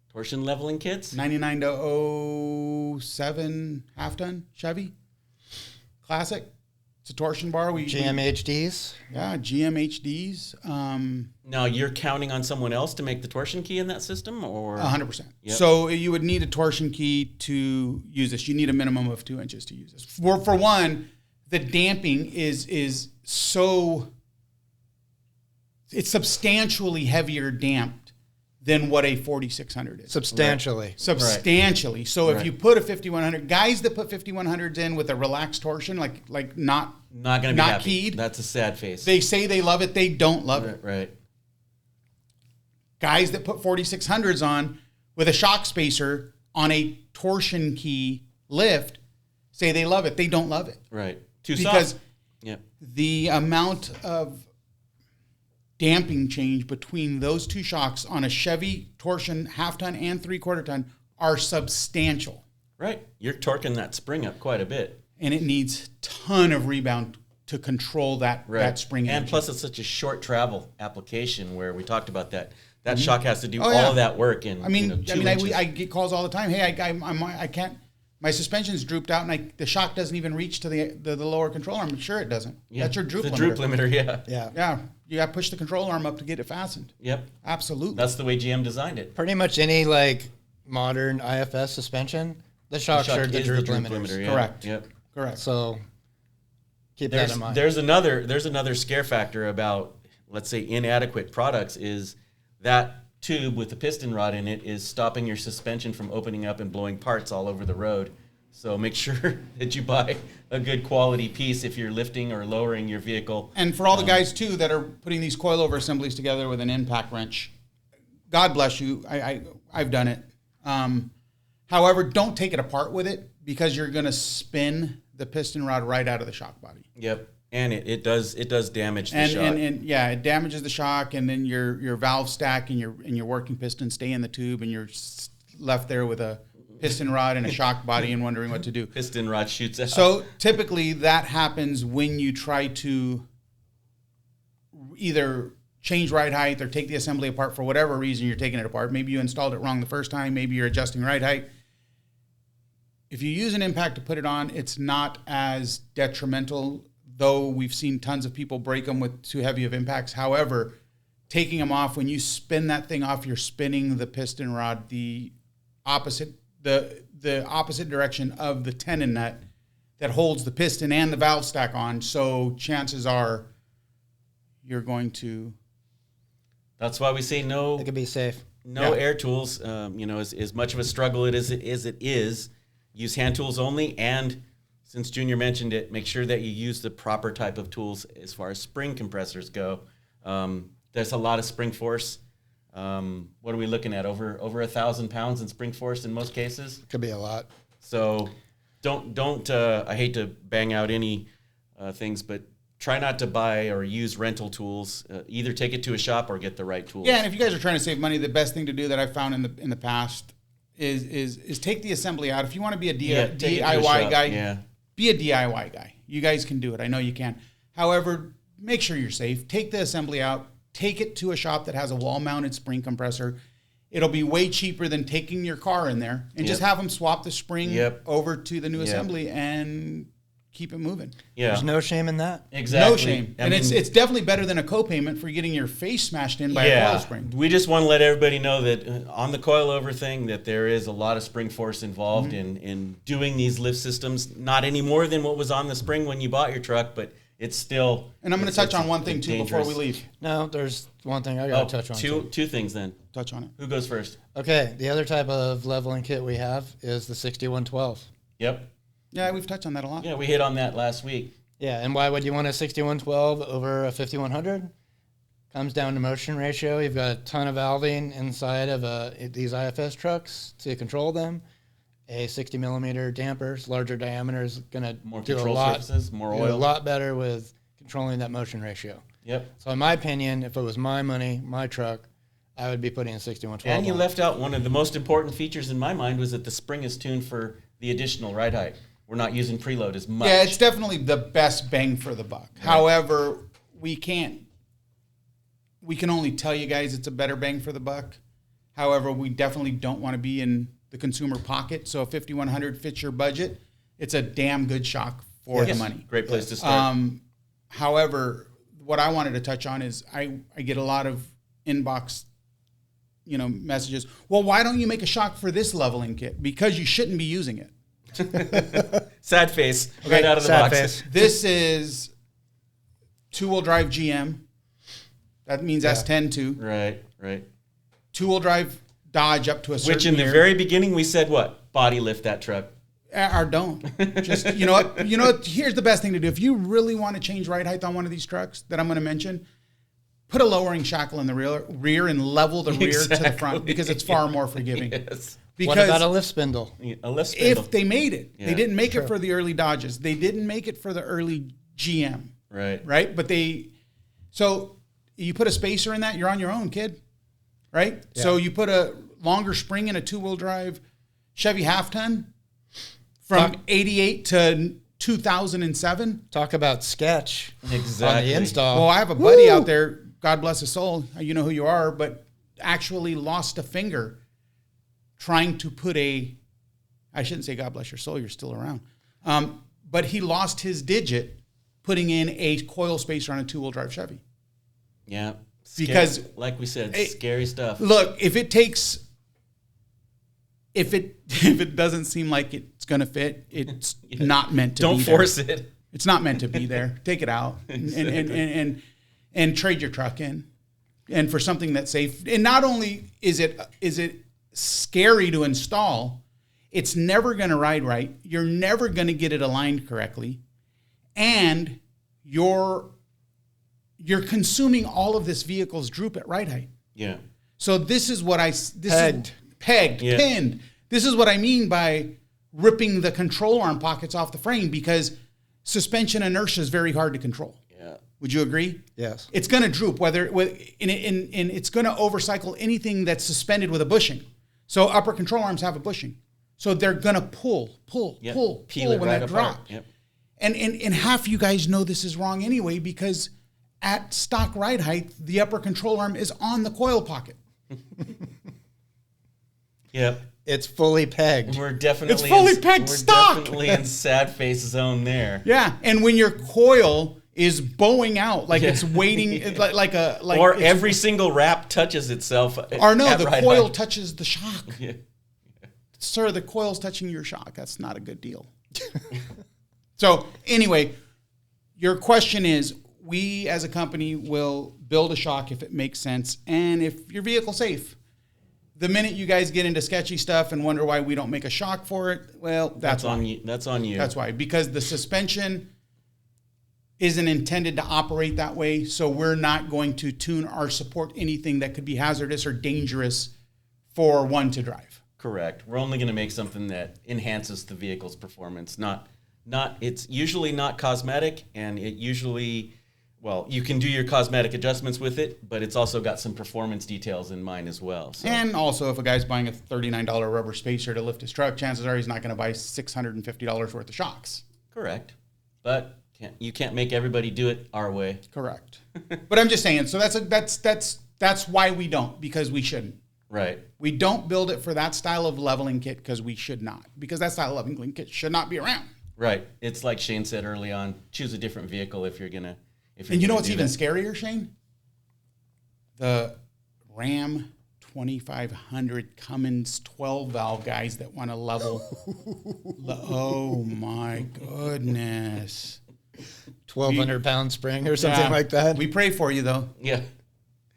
Torsion leveling kits? 99 to 07 half ton Chevy. Classic. It's a torsion bar. GMHDs. Yeah, GMHDs. Now, you're counting on someone else to make the torsion key in that system? Or 100%. Yep. So you would need a torsion key to use this. You need a minimum of 2 inches to use this. For one, the damping is so, it's substantially heavier damped than what a 4600 is. Substantially. Right. Substantially. So if you put a 5100, guys that put 5100s in with a relaxed torsion, like not gonna be not happy. keyed, That's a sad face. they say they love it, they don't love it. Right. Guys that put 4600s on with a shock spacer on a torsion key lift say they love it, they don't love it. Right. Too because soft. Yep. the amount of damping change between those two shocks on a Chevy torsion half ton and 3/4 ton are substantial. Right. You're torquing that spring up quite a bit. And it needs ton of rebound to control that spring And energy. plus it's such a short travel application where we talked about that. That shock has to do all yeah. of that work in 2 inches. I get calls all the time. Hey, I can't. My suspension's drooped out, and the shock doesn't even reach to the lower control arm. Sure, it doesn't. Yeah. That's your droop the limiter. droop limiter, yeah. Yeah. You got to push the control arm up to get it fastened. Yep. Absolutely. That's the way GM designed it. Pretty much any modern IFS suspension, the shocks are the is droop droop limiters. limiter, yeah. Correct. Yep. Correct. So keep that in mind. There's another scare factor about, let's say, inadequate products is that tube with the piston rod in it is stopping your suspension from opening up and blowing parts all over the road. So make sure that you buy a good quality piece if you're lifting or lowering your vehicle. And for all the guys too that are putting these coilover assemblies together with an impact wrench, God bless you. I've done it. However, don't take it apart with it because you're going to spin the piston rod right out of the shock body. Yep. And it does damage the shock. And it damages the shock, and then your valve stack and your working piston stay in the tube, and you're left there with a piston rod and a shock body and wondering what to do. Piston rod shoots out. So typically that happens when you try to either change ride height or take the assembly apart for whatever reason you're taking it apart. Maybe you installed it wrong the first time. Maybe you're adjusting ride height. If you use an impact to put it on, it's not as detrimental, though we've seen tons of people break them with too heavy of impacts. However, taking them off, when you spin that thing off, you're spinning the piston rod the opposite direction of the tenon nut that holds the piston and the valve stack on. So chances are you're going to. That's why we say no. It could be safe. No air tools. As much of a struggle it is, use hand tools only. And since Junior mentioned it, make sure that you use the proper type of tools as far as spring compressors go. There's a lot of spring force. What are we looking at? Over 1,000 pounds in spring force in most cases. Could be a lot. So don't. I hate to bang out any things, but try not to buy or use rental tools. Either take it to a shop or get the right tools. Yeah, and if you guys are trying to save money, the best thing to do that I've found in the past is take the assembly out. If you want to be a DIY guy, be a DIY guy. You guys can do it. I know you can. However, make sure you're safe. Take the assembly out. Take it to a shop that has a wall-mounted spring compressor. It'll be way cheaper than taking your car in there and just have them swap the spring over to the new assembly and keep it moving. Yeah. There's no shame in that. Exactly. No shame. It's definitely better than a co-payment for getting your face smashed in by a coil spring. We just want to let everybody know that on the coilover thing that there is a lot of spring force involved in doing these lift systems. Not any more than what was on the spring when you bought your truck, but it's still. And I'm going to touch on one thing too before we leave. No, there's one thing I got to touch on. Two things then. Touch on it. Who goes first? Okay, the other type of leveling kit we have is the 6112. Yep. Yeah, we've touched on that a lot. Yeah, we hit on that last week. Yeah, and why would you want a 6112 over a 5100? Comes down to motion ratio. You've got a ton of valving inside of these IFS trucks to control them. A 60 millimeter dampers, larger diameter is going to do a lot better with controlling that motion ratio. Yep. So in my opinion, if it was my money, my truck, I would be putting a 6112. And you left out one of the most important features in my mind was that the spring is tuned for the additional ride height. We're not using preload as much. Yeah, it's definitely the best bang for the buck. Right. However, we can only tell you guys it's a better bang for the buck. However, we definitely don't want to be in the consumer pocket. So if 5100 fits your budget, it's a damn good shock for the money. Great place to start. However, what I wanted to touch on is I get a lot of inbox messages. Well, why don't you make a shock for this leveling kit? Because you shouldn't be using it. Sad face right out of the box. Face. This is two-wheel drive GM. That means S10 too. Right. two-wheel drive Dodge up to a certain Which in the very beginning we said what? Body lift that truck. Or don't. Just, you know what? Here's the best thing to do. If you really want to change ride height on one of these trucks that I'm going to mention, put a lowering shackle in the rear and level the rear to the front, because it's far more forgiving. Yes. Because what about a lift spindle? A lift spindle. if they made it, Yeah. they didn't make it for the early Dodges. They didn't make it for the early GM. Right. But so you put a spacer in that, you're on your own, kid. Right? Yeah. So you put a longer spring in a two-wheel drive Chevy half-ton from 88 to 2007. Talk about sketch Exactly. on the install. Well, I have a buddy out there, God bless his soul, you know who you are, but actually lost a finger trying to put I shouldn't say God bless your soul, you're still around. But he lost his digit putting in a coil spacer on a two-wheel drive Chevy. Yeah. Because, like we said, scary stuff. Look, if it doesn't seem like it's going to fit, it's not meant to be there. Don't force it. It's not meant to be there. Take it out and trade your truck in, and for something that's safe. And not only is it scary to install, it's never going to ride right. You're never going to get it aligned correctly, and you're consuming all of this vehicle's droop at ride height. Yeah. So this is what Pegged. Yeah. pinned. This is what I mean by ripping the control arm pockets off the frame, because suspension inertia is very hard to control. Yeah. Would you agree? Yes. It's going to droop, and it's going to overcycle anything that's suspended with a bushing. So upper control arms have a bushing. So they're going to pull Yep. pull Peel it when right that apart. drops. Yep. And half you guys know this is wrong anyway, because at stock ride height, the upper control arm is on the coil pocket. Yep. It's fully pegged. We're definitely It's fully pegged stock. Definitely in sad face zone there. Yeah, and when your coil is bowing out like it's waiting, like Or every single wrap touches itself. or no, at the ride coil height. touches the shock. Yeah. Sir, the coil's touching your shock. That's not a good deal. So anyway, your question is, we as a company will build a shock if it makes sense, and if your vehicle's safe. The minute you guys get into sketchy stuff and wonder why we don't make a shock for it, well, that's why. on you. That's on you. That's why, because the suspension isn't intended to operate that way, so we're not going to tune or support anything that could be hazardous or dangerous for one to drive. Correct. We're only going to make something that enhances the vehicle's performance. It's usually not cosmetic, and it usually, well, you can do your cosmetic adjustments with it, but it's also got some performance details in mind as well. So. And also, if a guy's buying a $39 rubber spacer to lift his truck, chances are he's not going to buy $650 worth of shocks. Correct. But you can't make everybody do it our way. Correct. But I'm just saying, so that's why we don't, because we shouldn't. Right. We don't build it for that style of leveling kit because we should not. Because that style of leveling kit should not be around. Right. It's like Shane said early on, choose a different vehicle if you're going to. And you know what's even scarier, Shane? The Ram 2500 Cummins 12-valve guys that want to level. Oh, my goodness. 1,200-pound spring or something like that. We pray for you, though. Yeah.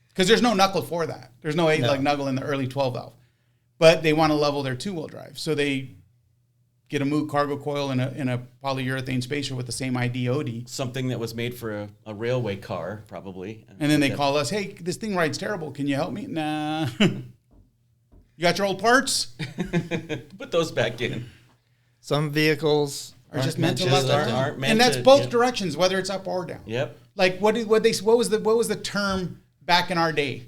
Because there's no knuckle for that. There's no like knuckle in the early 12-valve. But they want to level their two-wheel drive. So they get a Moog cargo coil in a polyurethane spacer with the same IDOD. Something that was made for a railway car, probably. And then they call us, hey, this thing rides terrible. Can you help me? Nah. You got your old parts? Put those back in. Some vehicles Are just meant to level aren't meant and that's to- both yeah. directions, whether it's up or down. Yep. Like what was the term back in our day?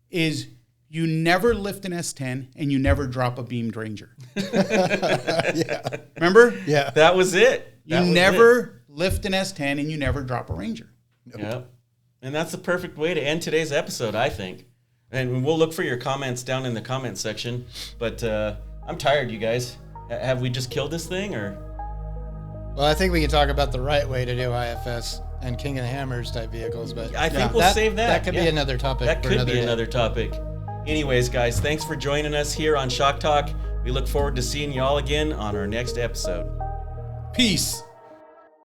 Is you never lift an S10 and you never drop a beamed Ranger. Yeah. Remember? Yeah. That was it. You never lift an S10 and you never drop a Ranger. Yep. And that's the perfect way to end today's episode, I think. And we'll look for your comments down in the comment section. But I'm tired, you guys. Have we just killed this thing, or? Well, I think we can talk about the right way to do IFS and King of the Hammers type vehicles, but I think we'll save that. That could be another topic. That for could be day. another topic. Anyways, guys, thanks for joining us here on Shock Talk. We look forward to seeing you all again on our next episode. Peace.